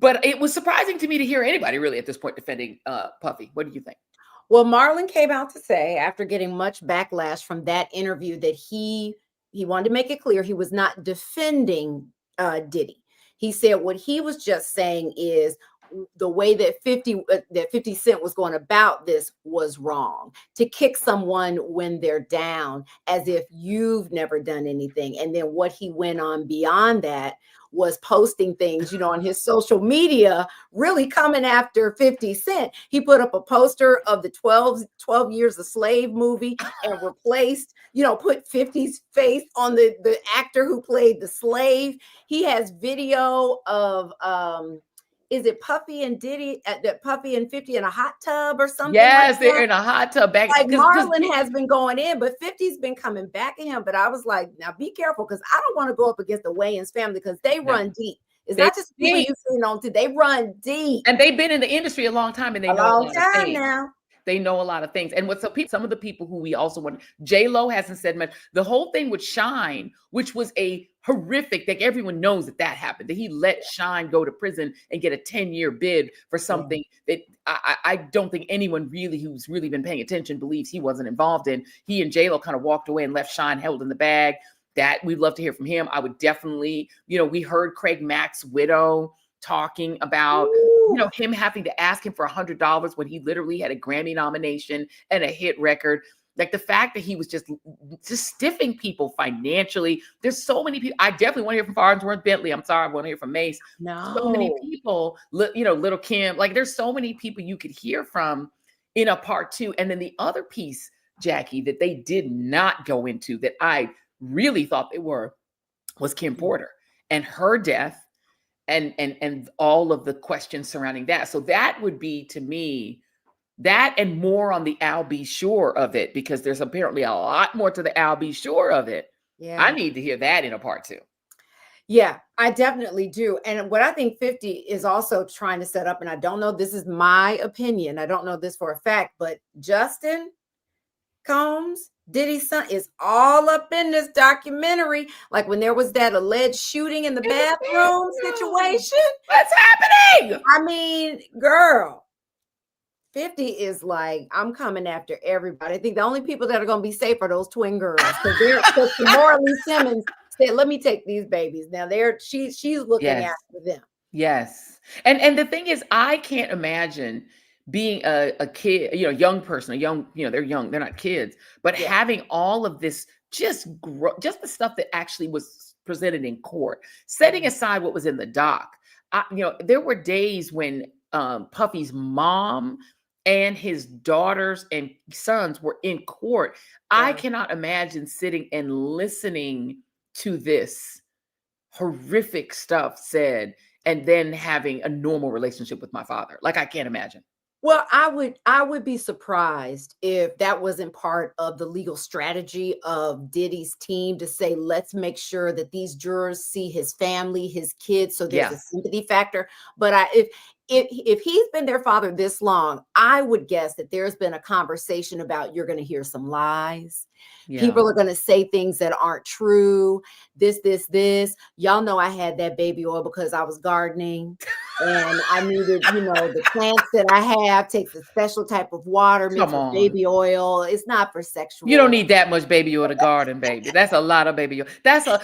S1: But it was surprising to me to hear anybody really at this point defending Puffy. What do you think?
S3: Well, Marlon came out to say, after getting much backlash from that interview, that he wanted to make it clear he was not defending Diddy. He said what he was just saying is the way that 50 Cent was going about this was wrong. To kick someone when they're down as if you've never done anything. And then what he went on beyond that was posting things, on his social media, really coming after 50 Cent. He put up a poster of the 12 Years a Slave movie and replaced, put 50's face on the actor who played the slave. He has video of, is it Puffy and Diddy, Puffy and 50 in a hot tub or something?
S1: Yes, they're in a hot tub.
S3: Marlon has been going in, but 50's been coming back at him. But I was like, now be careful, because I don't want to go up against the Wayans family because they run deep. It's not just people you've seen on TV. They run deep.
S1: And they've been in the industry a long time and they know a lot of things.
S3: Now.
S1: They know a lot of things. And some of the people who we also want, J-Lo hasn't said much. The whole thing with Shine, which was a horrific, everyone knows that happened, that he let Shine go to prison and get a 10-year bid for something that I don't think anyone who's really been paying attention believes he wasn't involved in. He and J-Lo kind of walked away and left Shine held in the bag. That we'd love to hear from him. I would definitely, we heard Craig Mack's widow talking about, him having to ask him for $100 when he literally had a Grammy nomination and a hit record. Like the fact that he was just stiffing people financially. There's so many people. I definitely want to hear from Farnsworth Bentley. I'm sorry, I want to hear from Mace.
S3: No.
S1: So many people, Little Kim, there's so many people you could hear from in a part two. And then the other piece, Jackie, that they did not go into that I really thought they were was Kim Porter and her death. And all of the questions surrounding that. So that would be, to me, that and more on the Al B. Sure of it, because there's apparently a lot more to the Al B. Sure of it.
S3: Yeah.
S1: I need to hear that in a part two.
S3: Yeah, I definitely do. And what I think 50 is also trying to set up, and I don't know, this is my opinion, I don't know this for a fact, but Justin Combs, Diddy's son, is all up in this documentary. Like when there was that alleged shooting in the bathroom situation.
S1: What's happening?
S3: I mean, girl, 50 is like, I'm coming after everybody. I think the only people that are going to be safe are those twin girls. Because Kimora Lee Simmons said, let me take these babies. Now she's looking after them.
S1: Yes. And the thing is, I can't imagine being a kid, young person, they're young, they're not kids, but having all of this, just the stuff that actually was presented in court, setting aside what was in the doc. There were days when Puffy's mom and his daughters and sons were in court. I cannot imagine sitting and listening to this horrific stuff said and then having a normal relationship with my father. Like, I can't imagine.
S3: Well, I would be surprised if that wasn't part of the legal strategy of Diddy's team to say, let's make sure that these jurors see his family, his kids, so there's a sympathy factor. But if he's been their father this long, I would guess that there's been a conversation about, you're going to hear some lies. Yeah. People are going to say things that aren't true. This. Y'all know I had that baby oil because I was gardening and I needed, the plants that I have takes a special type of water, mixed with baby oil. It's not for sexual.
S1: You don't need that much baby oil to garden, baby. That's a lot of baby oil.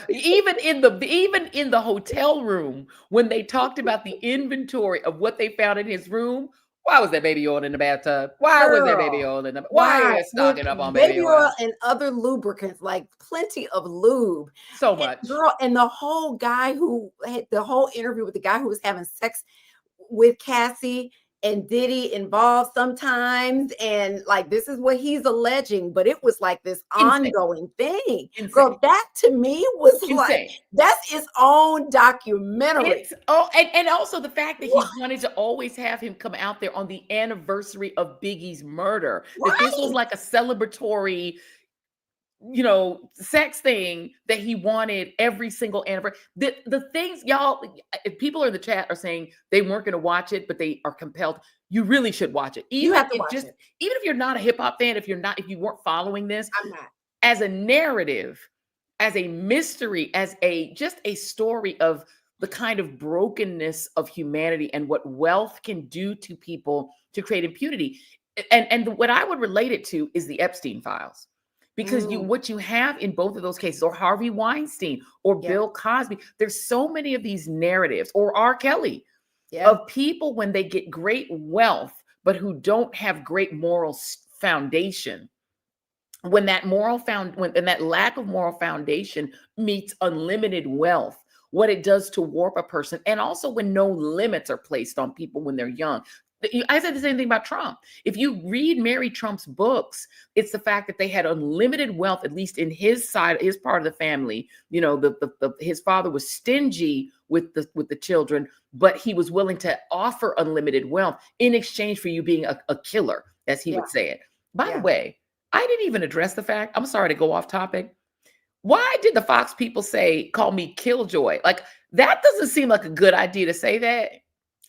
S1: Even in the hotel room, when they talked about the inventory of what they found in his room, Why was that baby oil in the bathtub? Why was that baby oil in the? Why are you stocking up on baby oil?
S3: And other lubricants, like plenty of lube.
S1: So much.
S3: Girl, and the whole guy who had the whole interview with the guy who was having sex with Cassie and Diddy involved sometimes, and like this is what he's alleging, but it was like this ongoing thing. Girl, that to me was like that's its own documentary.
S1: And also the fact that he wanted to always have him come out there on the anniversary of Biggie's murder. That this was like a celebratory, sex thing that he wanted every single anniversary. The things, y'all, if people in the chat are saying they weren't going to watch it, but they are compelled, you really should watch it. Even if you're not a hip hop fan, if you weren't following this,
S3: I'm not.
S1: As a narrative, as a mystery, as just a story of the kind of brokenness of humanity and what wealth can do to people to create impunity. And what I would relate it to is the Epstein files. Because what you have in both of those cases, or Harvey Weinstein, or Bill Cosby, there's so many of these narratives, or R. Kelly, of people when they get great wealth, but who don't have great moral foundation. When that lack of moral foundation meets unlimited wealth, what it does to warp a person, and also when no limits are placed on people when they're young. I said the same thing about Trump. If you read Mary Trump's books, it's the fact that they had unlimited wealth, at least in his side, his part of the family. His father was stingy with the children, but he was willing to offer unlimited wealth in exchange for you being a killer, as he would say it. By the way, I didn't even address the fact, I'm sorry to go off topic. Why did the Fox people call me Killjoy? Like, that doesn't seem like a good idea to say that.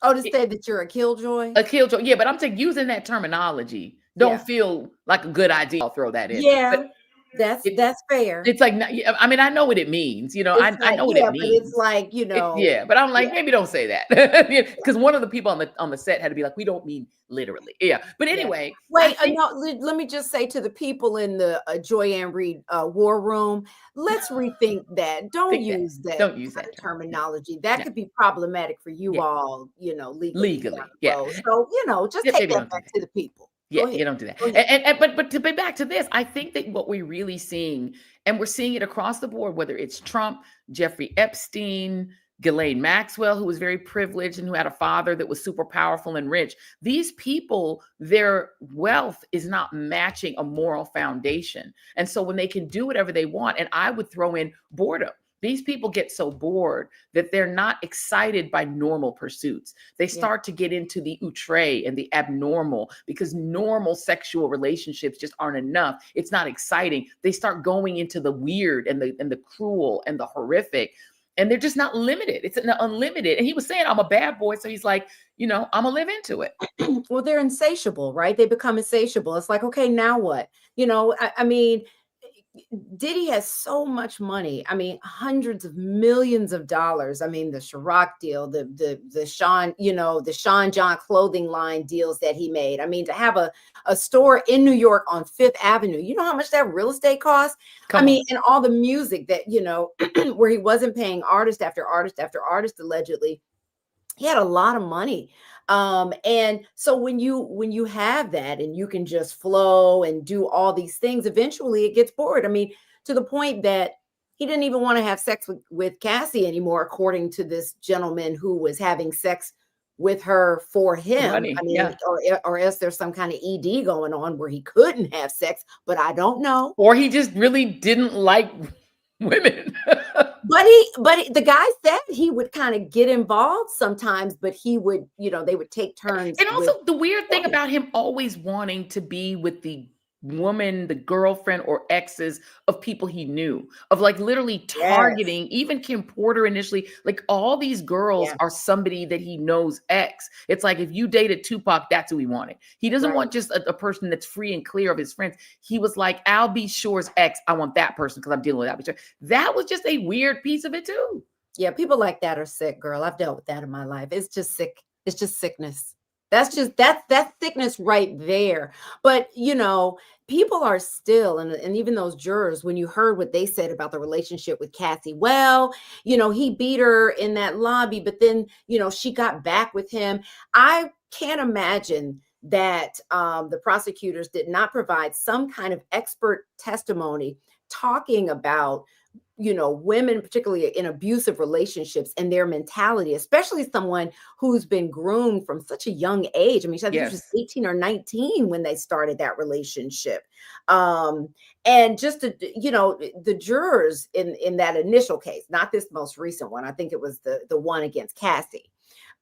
S3: Oh, to say that you're a killjoy?
S1: A killjoy, yeah, but I'm saying using that terminology don't feel like a good idea. I'll throw that in.
S3: Yeah, but that's fair.
S1: It's like, I mean, I know what it means. I know what it means.
S3: But it's like,
S1: but I'm like, maybe don't say that. Because one of the people on the set had to be like, we don't mean literally. Yeah. But anyway.
S3: Wait, let me just say to the people in the Joy Reid war room, let's rethink that. Don't use that terminology. That could be problematic for you all, legally.
S1: Yeah.
S3: So, just take that back to the people.
S1: Yeah, you don't do that. But to be back to this, I think that what we're really seeing, and we're seeing it across the board, whether it's Trump, Jeffrey Epstein, Ghislaine Maxwell, who was very privileged and who had a father that was super powerful and rich. These people, their wealth is not matching a moral foundation. And so when they can do whatever they want, and I would throw in boredom. These people get so bored that they're not excited by normal pursuits. They start to get into the outre and the abnormal, because normal sexual relationships just aren't enough. It's not exciting. They start going into the weird and the cruel and the horrific, and they're just not limited. It's an unlimited. And he was saying, I'm a bad boy. So he's like, I'm gonna live into it.
S3: Well, they're insatiable, right? They become insatiable. It's like, okay, now what? I mean, Diddy has so much money. I mean, hundreds of millions of dollars. I mean, the Ciroc deal, the Sean, the Sean John clothing line deals that he made. I mean, to have a store in New York on Fifth Avenue, you know how much that real estate costs? And all the music that, where he wasn't paying artist after artist after artist, allegedly. He had a lot of money. And so when you have that and you can just flow and do all these things, eventually it gets bored. I mean, to the point that he didn't even want to have sex with Cassie anymore, according to this gentleman who was having sex with her for him.
S1: Money,
S3: I mean, or else there's some kind of ED going on where he couldn't have sex, but I don't know.
S1: Or he just really didn't like women.
S3: But the guy said he would kind of get involved sometimes, but he would, they would take turns.
S1: And also the weird thing about him always wanting to be with the woman, the girlfriend or exes of people he knew, of like literally targeting, even Kim Porter initially, like all these girls are somebody that he knows ex. It's like, if you dated Tupac, that's who he wanted. He doesn't want just a person that's free and clear of his friends. He was like, Al B. Sure's ex, I want that person because I'm dealing with Al B. Sure. That was just a weird piece of it too.
S3: Yeah, people like that are sick, girl. I've dealt with that in my life. It's just sick. It's just sickness. That's sickness right there. But, people are still, and even those jurors, when you heard what they said about the relationship with Cassie, he beat her in that lobby, but then, she got back with him. I can't imagine that the prosecutors did not provide some kind of expert testimony talking about, you know, women, particularly in abusive relationships and their mentality, especially someone who's been groomed from such a young age. I mean, I think she was 18 or 19 when they started that relationship. And just to, you know, the jurors in that initial case, not this most recent one, I think it was the one against Cassie.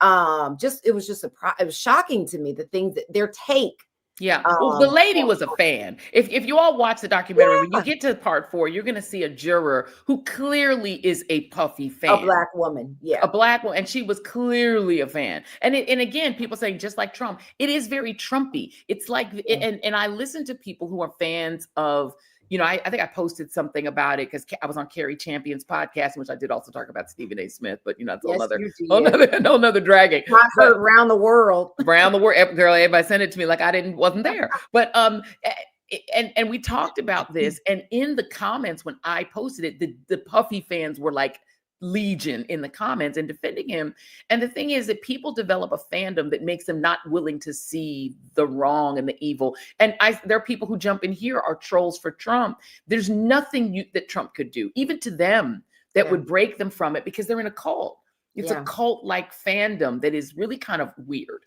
S3: It was shocking to me, the things that their take.
S1: Yeah. Well, the lady was a fan. If you all watch the documentary, when you get to part 4, you're going to see a juror who clearly is a Puffy fan.
S3: A black woman. Yeah.
S1: A black woman. And she was clearly a fan. And again, people saying just like Trump, it is very Trumpy. It's like, and I listen to people who are fans of, you know, I think I posted something about it because I was on Carrie Champion's podcast, in which I did also talk about Stephen A. Smith, but you know, it's another dragging.
S3: Not heard around the world.
S1: Around the world, girl. Everybody sent it to me like I wasn't there. But and we talked about this, and in the comments when I posted it, the Puffy fans were like legion in the comments and defending him. And the thing is that people develop a fandom that makes them not willing to see the wrong and the evil. And there are people who jump in here are trolls for Trump. There's nothing that Trump could do, even to them, that would break them from it, because they're in a cult. It's a cult-like fandom that is really kind of weird.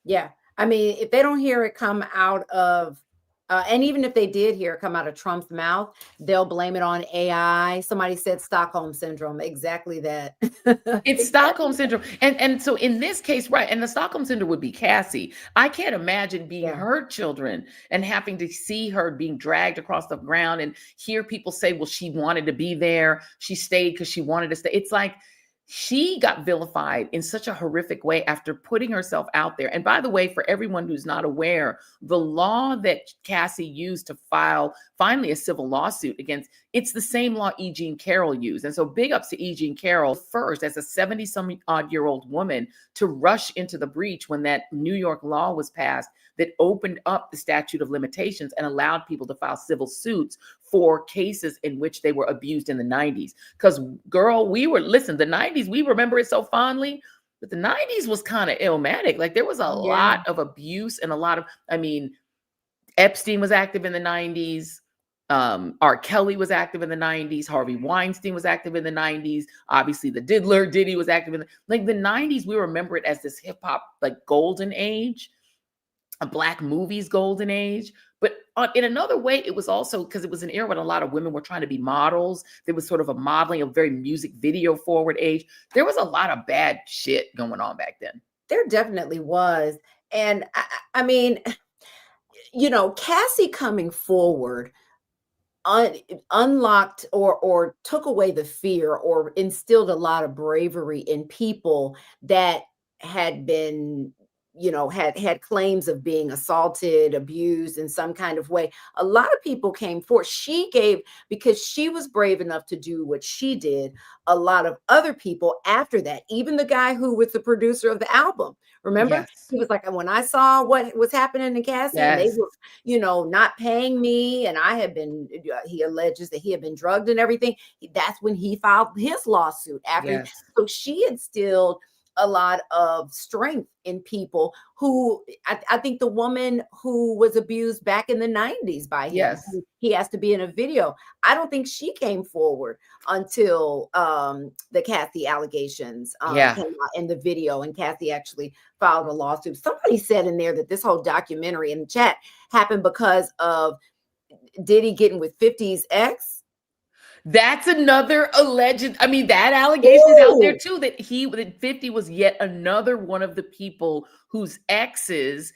S3: Yeah. I mean, if they don't hear it come out of and even if they did hear it come out of Trump's mouth, they'll blame it on AI. Somebody said Stockholm syndrome. Exactly that.
S1: It's Stockholm syndrome. And so in this case, right, and the Stockholm syndrome would be Cassie. I can't imagine being her children and having to see her being dragged across the ground and hear people say, well, she wanted to be there. She stayed because she wanted to stay. It's like, she got vilified in such a horrific way after putting herself out there. And by the way, for everyone who's not aware, the law that Cassie used to file finally a civil lawsuit against, it's the same law E. Jean Carroll used. And so big ups to E. Jean Carroll first as a 70-some-odd-year-old woman to rush into the breach when that New York law was passed that opened up the statute of limitations and allowed people to file civil suits for cases in which they were abused in the 90s. Because, girl, the 90s, we remember it so fondly, but the 90s was kind of illmatic. Like, there was a lot of abuse and a lot of, I mean, Epstein was active in the 90s. R. Kelly was active in the 90s. Harvey Weinstein was active in the 90s. Obviously, the Diddler, Diddy was active in the 90s. We remember it as this hip hop, like, golden age, a Black movies golden age. But in another way, it was also because it was an era when a lot of women were trying to be models. There was sort of a modeling, a very music video forward age. There was a lot of bad shit going on back then.
S3: There definitely was. And I mean, you know, Cassie coming forward unlocked or took away the fear or instilled a lot of bravery in people that had been, you know, had claims of being assaulted, abused in some kind of way. A lot of people came forward. She gave, because she was brave enough to do what she did, a lot of other people after that, even the guy who was the producer of the album. Remember? He was like, when I saw what was happening in Cassie, and they were, you know, not paying me, and I had been, he alleges that he had been drugged and everything. That's when he filed his lawsuit after. So she instilled a lot of strength in people who, I think the woman who was abused back in the 90s by him, he has to be in a video. I don't think she came forward until the Cassie allegations came out in the video, and Cassie actually filed a lawsuit. Somebody said in there that this whole documentary in the chat happened because of Diddy getting with 50's ex.
S1: That's another alleged, I mean, that allegation is out there too, that 50 was yet another one of the people whose exes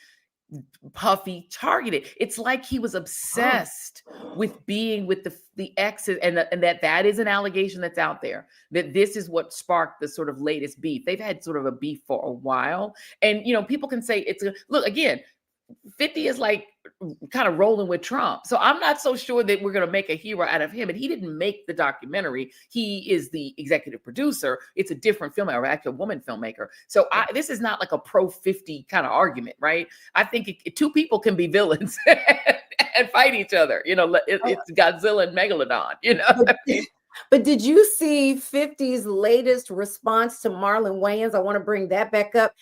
S1: Puffy targeted. It's like he was obsessed with being with the exes, and that is an allegation that's out there, that this is what sparked the sort of latest beef. They've had sort of a beef for a while. And, you know, people can say look, again, 50 is like kind of rolling with Trump. So I'm not so sure that we're going to make a hero out of him. And he didn't make the documentary. He is the executive producer. It's a different filmmaker, or actually a woman filmmaker. So this is not like a pro 50 kind of argument, right? I think two people can be villains and fight each other. You know, it's Godzilla and Megalodon, you know.
S3: But did you see 50's latest response to Marlon Wayans? I want to bring that back up.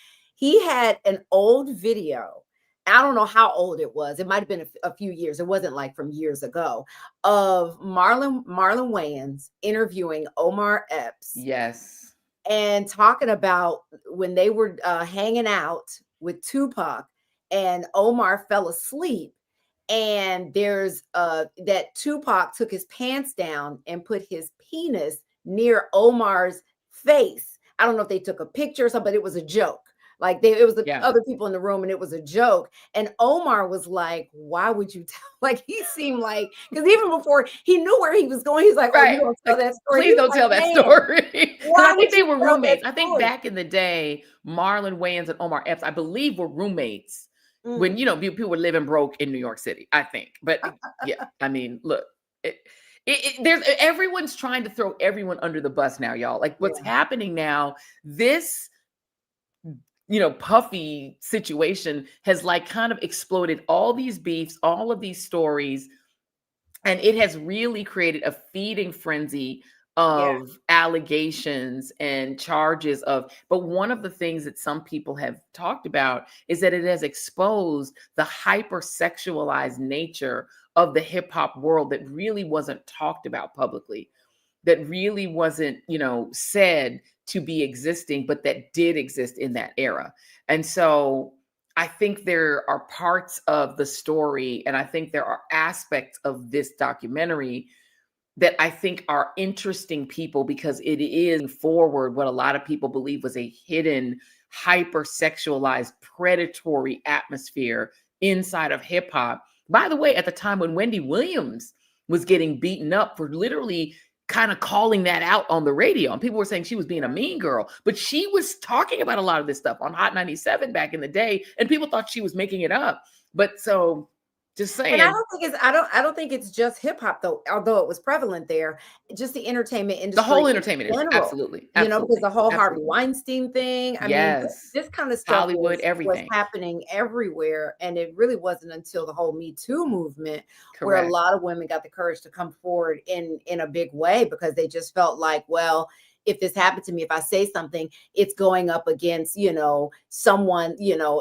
S3: He had an old video. I don't know how old it was. It might have been a few years. It wasn't like from years ago, of Marlon Wayans interviewing Omar Epps.
S1: Yes.
S3: And talking about when they were hanging out with Tupac and Omar fell asleep. And there's that Tupac took his pants down and put his penis near Omar's face. I don't know if they took a picture or something, but it was a joke. Like it was other people in the room, and it was a joke. And Omar was like, "Why would you tell?" Like he seemed like, because even before he knew where he was going, he's like, "Oh, you don't tell that story.
S1: Please don't tell that story." I think they were roommates. I think
S3: story?
S1: back in the day, Marlon Wayans and Omar Epps, I believe, were roommates when people were living broke in New York City. I think, but yeah, I mean, look. There's everyone's trying to throw everyone under the bus now, y'all. Like what's happening now, this Puffy situation has like kind of exploded all these beefs, all of these stories, and it has really created a feeding frenzy of allegations and charges of, but one of the things that some people have talked about is that it has exposed the hypersexualized nature of the hip hop world that really wasn't talked about publicly, that really wasn't, said to be existing, but that did exist in that era. And so I think there are parts of the story, and I think there are aspects of this documentary that I think are interesting people, because it is forward what a lot of people believe was a hidden, hypersexualized, predatory atmosphere inside of hip hop. By the way, at the time when Wendy Williams was getting beaten up for literally kind of calling that out on the radio, and people were saying she was being a mean girl, but she was talking about a lot of this stuff on Hot 97 back in the day, and people thought she was making it up. But so just saying.
S3: And I don't think it's just hip hop though, although it was prevalent there. Just the entertainment industry,
S1: the whole entertainment industry, absolutely.
S3: Because the whole Harvey Weinstein thing. I mean, this kind of stuff
S1: Hollywood, everything
S3: was happening everywhere, and it really wasn't until the whole Me Too movement where a lot of women got the courage to come forward in a big way, because they just felt like, well, if this happened to me, if I say something, it's going up against, someone,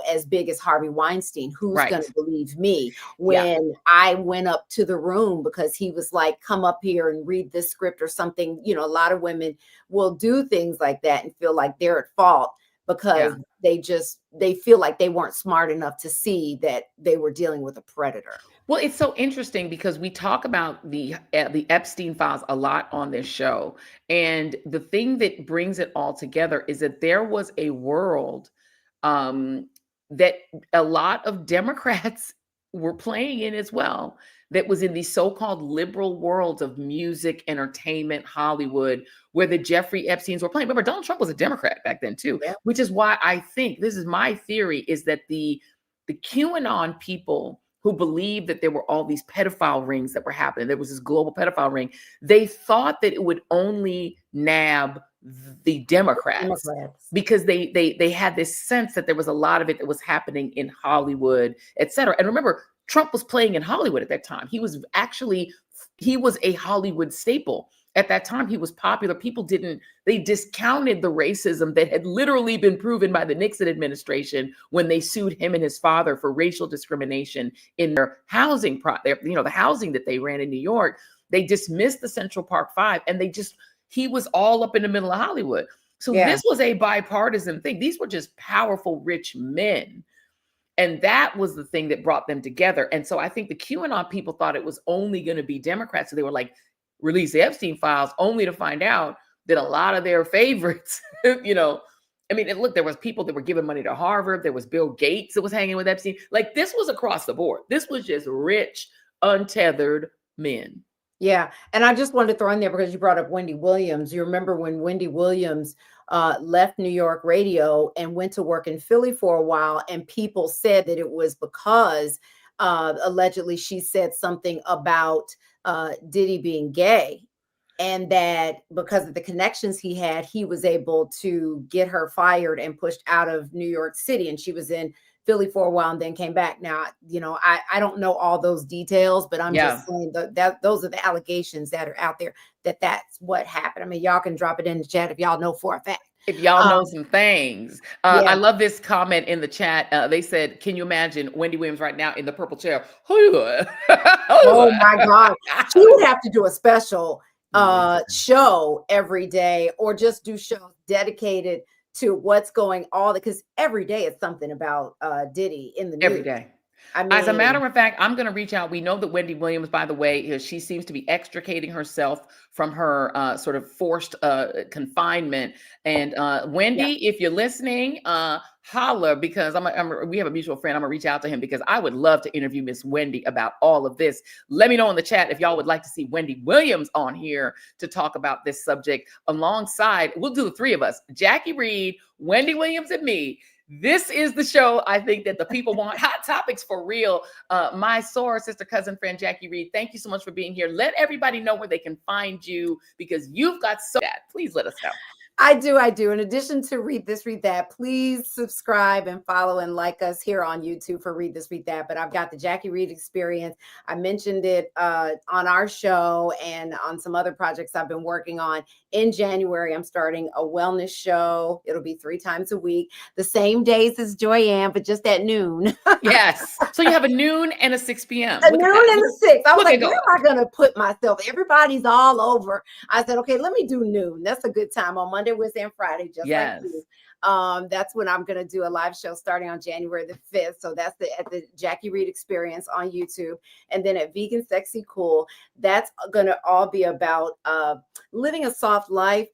S3: as big as Harvey Weinstein, who's going to believe me when I went up to the room because he was like, come up here and read this script or something. A lot of women will do things like that and feel like they're at fault because they feel like they weren't smart enough to see that they were dealing with a predator.
S1: Well, it's so interesting because we talk about the Epstein files a lot on this show. And the thing that brings it all together is that there was a world that a lot of Democrats were playing in as well, that was in the so-called liberal worlds of music, entertainment, Hollywood, where the Jeffrey Epsteins were playing. Remember, Donald Trump was a Democrat back then too, which is why I think, this is my theory, is that the QAnon people who believed that there were all these pedophile rings that were happening, there was this global pedophile ring, they thought that it would only nab the Democrats. Because they had this sense that there was a lot of it that was happening in Hollywood, et cetera. And remember, Trump was playing in Hollywood at that time. He was a Hollywood staple. At that time, he was popular. They discounted the racism that had literally been proven by the Nixon administration when they sued him and his father for racial discrimination in their housing, the housing that they ran in New York. They dismissed the Central Park Five, and he was all up in the middle of Hollywood. So this was a bipartisan thing. These were just powerful, rich men. And that was the thing that brought them together. And so I think the QAnon people thought it was only going to be Democrats. So they were like, release the Epstein files, only to find out that a lot of their favorites, look, there was people that were giving money to Harvard. There was Bill Gates that was hanging with Epstein. Like, this was across the board. This was just rich, untethered men.
S3: Yeah. And I just wanted to throw in there, because you brought up Wendy Williams. You remember when Wendy Williams left New York radio and went to work in Philly for a while, and people said that it was because allegedly she said something about Diddy being gay, and that because of the connections he had, he was able to get her fired and pushed out of New York City. And she was in Philly for a while and then came back. Now, I don't know all those details, but I'm just saying that those are the allegations that are out there, that's what happened. I mean, y'all can drop it in the chat if y'all know for a fact.
S1: If y'all know some things. I love this comment in the chat. They said, can you imagine Wendy Williams right now in the purple chair?
S3: Oh my God. She would have to do a special show every day, or just do shows dedicated to what's going on, because every day it's something about Diddy in the news.
S1: Every day.
S3: I mean,
S1: as a matter of fact, I'm going to reach out. We know that Wendy Williams, by the way, she seems to be extricating herself from her sort of forced confinement. And Wendy, if you're listening, holler, because we have a mutual friend. I'm going to reach out to him because I would love to interview Miss Wendy about all of this. Let me know in the chat if y'all would like to see Wendy Williams on here to talk about this subject alongside. We'll do the three of us, Jacque Reid, Wendy Williams, and me. This is the show I think that the people want. Hot topics for real. My soror sister, cousin, friend, Jacque Reid, thank you so much for being here. Let everybody know where they can find you, because you've got so that. Please let us know.
S3: I do. In addition to Reid This Reid That, please subscribe and follow and like us here on YouTube for Reid This Reid That. But I've got the Jacque Reid Experience. I mentioned it on our show and on some other projects I've been working on. In January, I'm starting a wellness show. It'll be 3 times a week, the same days as Joyanne, but just at noon.
S1: Yes. So you have a noon and a 6 p.m.
S3: A noon and a 6. I was like, where am I going to put myself? Everybody's all over. I said, okay, let me do noon. That's a good time on Monday, Wednesday, and Friday, just like you. That's when I'm going to do a live show starting on January the 5th. So that's at the Jacque Reid Experience on YouTube. And then at Vegan Sexy Cool, that's going to all be about living a soft life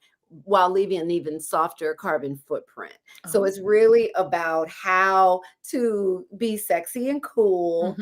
S3: while leaving an even softer carbon footprint. So it's really about how to be sexy and cool,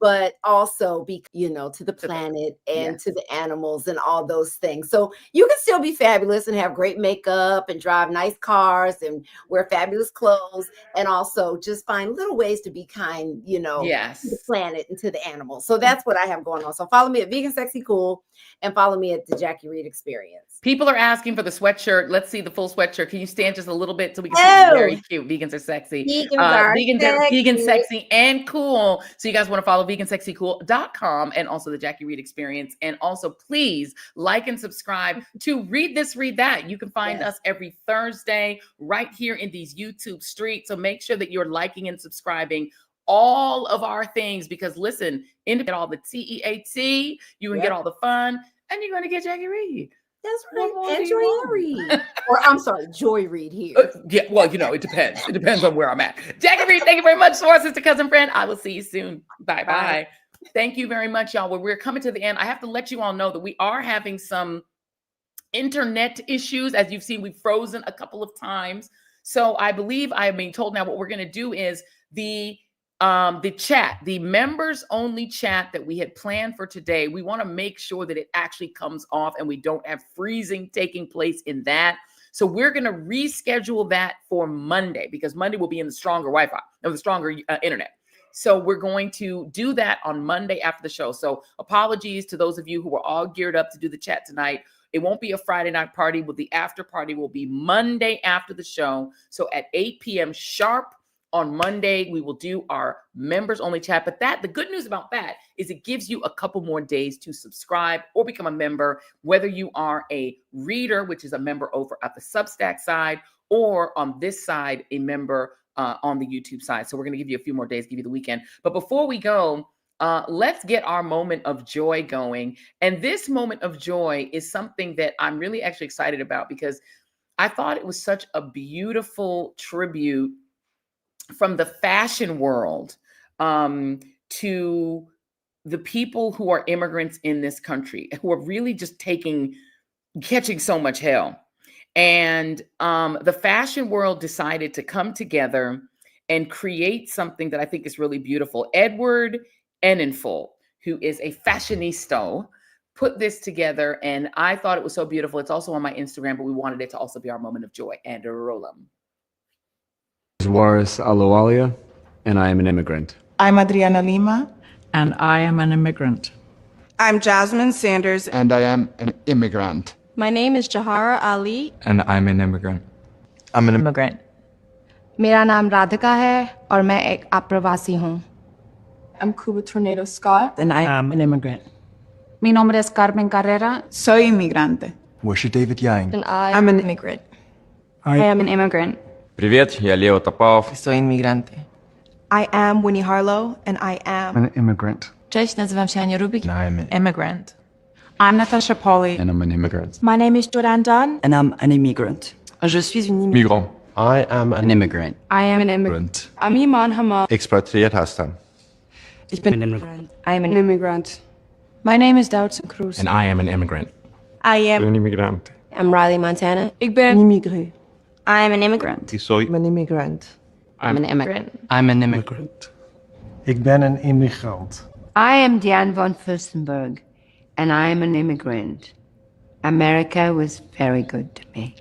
S3: but also be, to the planet and to the animals and all those things. So you can still be fabulous and have great makeup and drive nice cars and wear fabulous clothes, and also just find little ways to be kind, to the planet and to the animals. So that's what I have going on. So follow me at Vegan Sexy Cool and follow me at the Jacque Reid Experience.
S1: People are asking for the sweatshirt. Let's see the full sweatshirt. Can you stand just a little bit so we can see? Very cute. Vegans are sexy. Vegan sexy and cool. So you guys want to follow vegansexycool.com and also the Jacque Reid Experience. And also please like and subscribe to Reid This Reid That. You can find us every Thursday right here in these YouTube streets. So make sure that you're liking and subscribing all of our things, because listen, you get all the TEAT, you can get all the fun, and you're going to get Jacque Reid.
S3: That's right. And Joy Reid. Or I'm sorry, Joy Reid here.
S1: Well, it depends. It depends on where I'm at. Jacque Reid, thank you very much, soror sister, cousin, friend. I will see you soon. Bye-bye. Thank you very much, y'all. Well, we're coming to the end. I have to let you all know that we are having some internet issues. As you've seen, we've frozen a couple of times. So I believe I am being told now what we're going to do is the chat, the members only chat that we had planned for today. We want to make sure that it actually comes off and we don't have freezing taking place in that. So we're going to reschedule that for Monday, because Monday will be in the stronger Wi-Fi or the stronger internet. So we're going to do that on Monday after the show. So apologies to those of you who were all geared up to do the chat tonight. It won't be a Friday night party, but the after party will be Monday after the show. So at 8 p.m. sharp, on Monday, we will do our members only chat. But the good news about that is it gives you a couple more days to subscribe or become a member, whether you are a reader, which is a member over at the Substack side, or on this side, a member on the YouTube side. So we're going to give you a few more days, give you the weekend. But before we go, let's get our moment of joy going. And this moment of joy is something that I'm really actually excited about, because I thought it was such a beautiful tribute from the fashion world to the people who are immigrants in this country, who are really just catching so much hell. And the fashion world decided to come together and create something that I think is really beautiful. Edward Enninful, who is a fashionista, put this together, and I thought it was so beautiful. It's also on my Instagram, but we wanted it to also be our moment of joy. And Rolam.
S6: Waris Aluwalia, and I am an immigrant.
S10: I'm Adriana Lima, and I am an immigrant. I'm Jasmine Sanders,
S23: and I am an immigrant.
S24: My name is Jahara Ali,
S6: and I'm an immigrant.
S10: I'm an immigrant.
S24: मेरा नाम राधिका है और मैं एक अप्रवासी हूँ.
S10: I'm Cuba Tornado Scott, and I am an immigrant.
S24: Mi nombre es Carmen Carrera.
S10: Soy inmigrante.
S6: Worship David Yang.
S24: And I'm an immigrant.
S9: I am an immigrant.
S11: Привет, я Лео Топалов.
S9: Soy inmigrante. I am Winnie Harlow, and I am
S11: an immigrant.
S9: Cześć, nazywam się Ania Rubik.
S11: And I am an
S9: Immigrant. I'm Natasha Pauly.
S11: And I'm an immigrant.
S9: My name is Jordan Dunn.
S12: And I'm an immigrant.
S9: Je suis une
S11: Migrant.
S12: I am an immigrant.
S9: I am an immigrant. I'm Iman Hamal.
S11: Expatriat هستم.
S9: Ich bin
S12: an immigrant.
S9: I am an immigrant. My name is Doutzen Cruz.
S11: And I am an immigrant.
S9: I am
S11: An immigrant.
S9: I'm Riley Montana. Ik ben immigrant. I am an immigrant.
S11: Ik soy
S9: I'm an immigrant. I'm an immigrant.
S11: I'm an immigrant.
S13: Ik ben een immigrant.
S24: I am Diane von Furstenberg, and I am an immigrant. America was very good to me.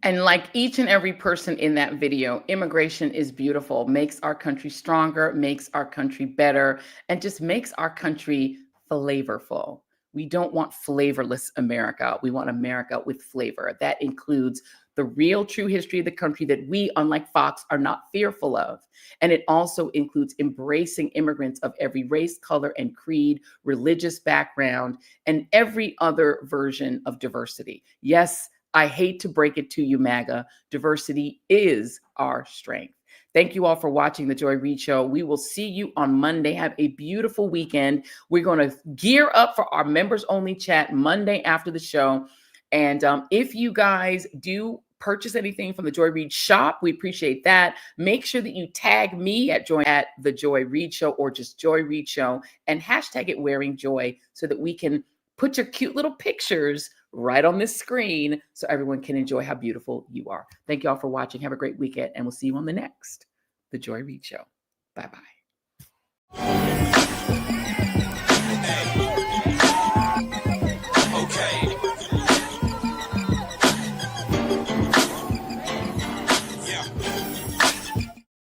S1: And like each and every person in that video, immigration is beautiful, makes our country stronger, makes our country better, and just makes our country flavorful. We don't want flavorless America. We want America with flavor. That includes the real true history of the country that we, unlike Fox, are not fearful of. And it also includes embracing immigrants of every race, color, and creed, religious background, and every other version of diversity. Yes, I hate to break it to you, MAGA. Diversity is our strength. Thank you all for watching the Joy Reid Show. We will see you on Monday. Have a beautiful weekend. We're going to gear up for our members only chat Monday after the show. And if you guys do purchase anything from the Joy Reid shop, we appreciate that. Make sure that you tag me at the Joy Reid Show or just Joy Reid Show and hashtag it wearing joy so that we can put your cute little pictures right on this screen so everyone can enjoy how beautiful you are. Thank you all for watching. Have a great weekend, and we'll see you on the next The Joy Reid Show. Bye-bye.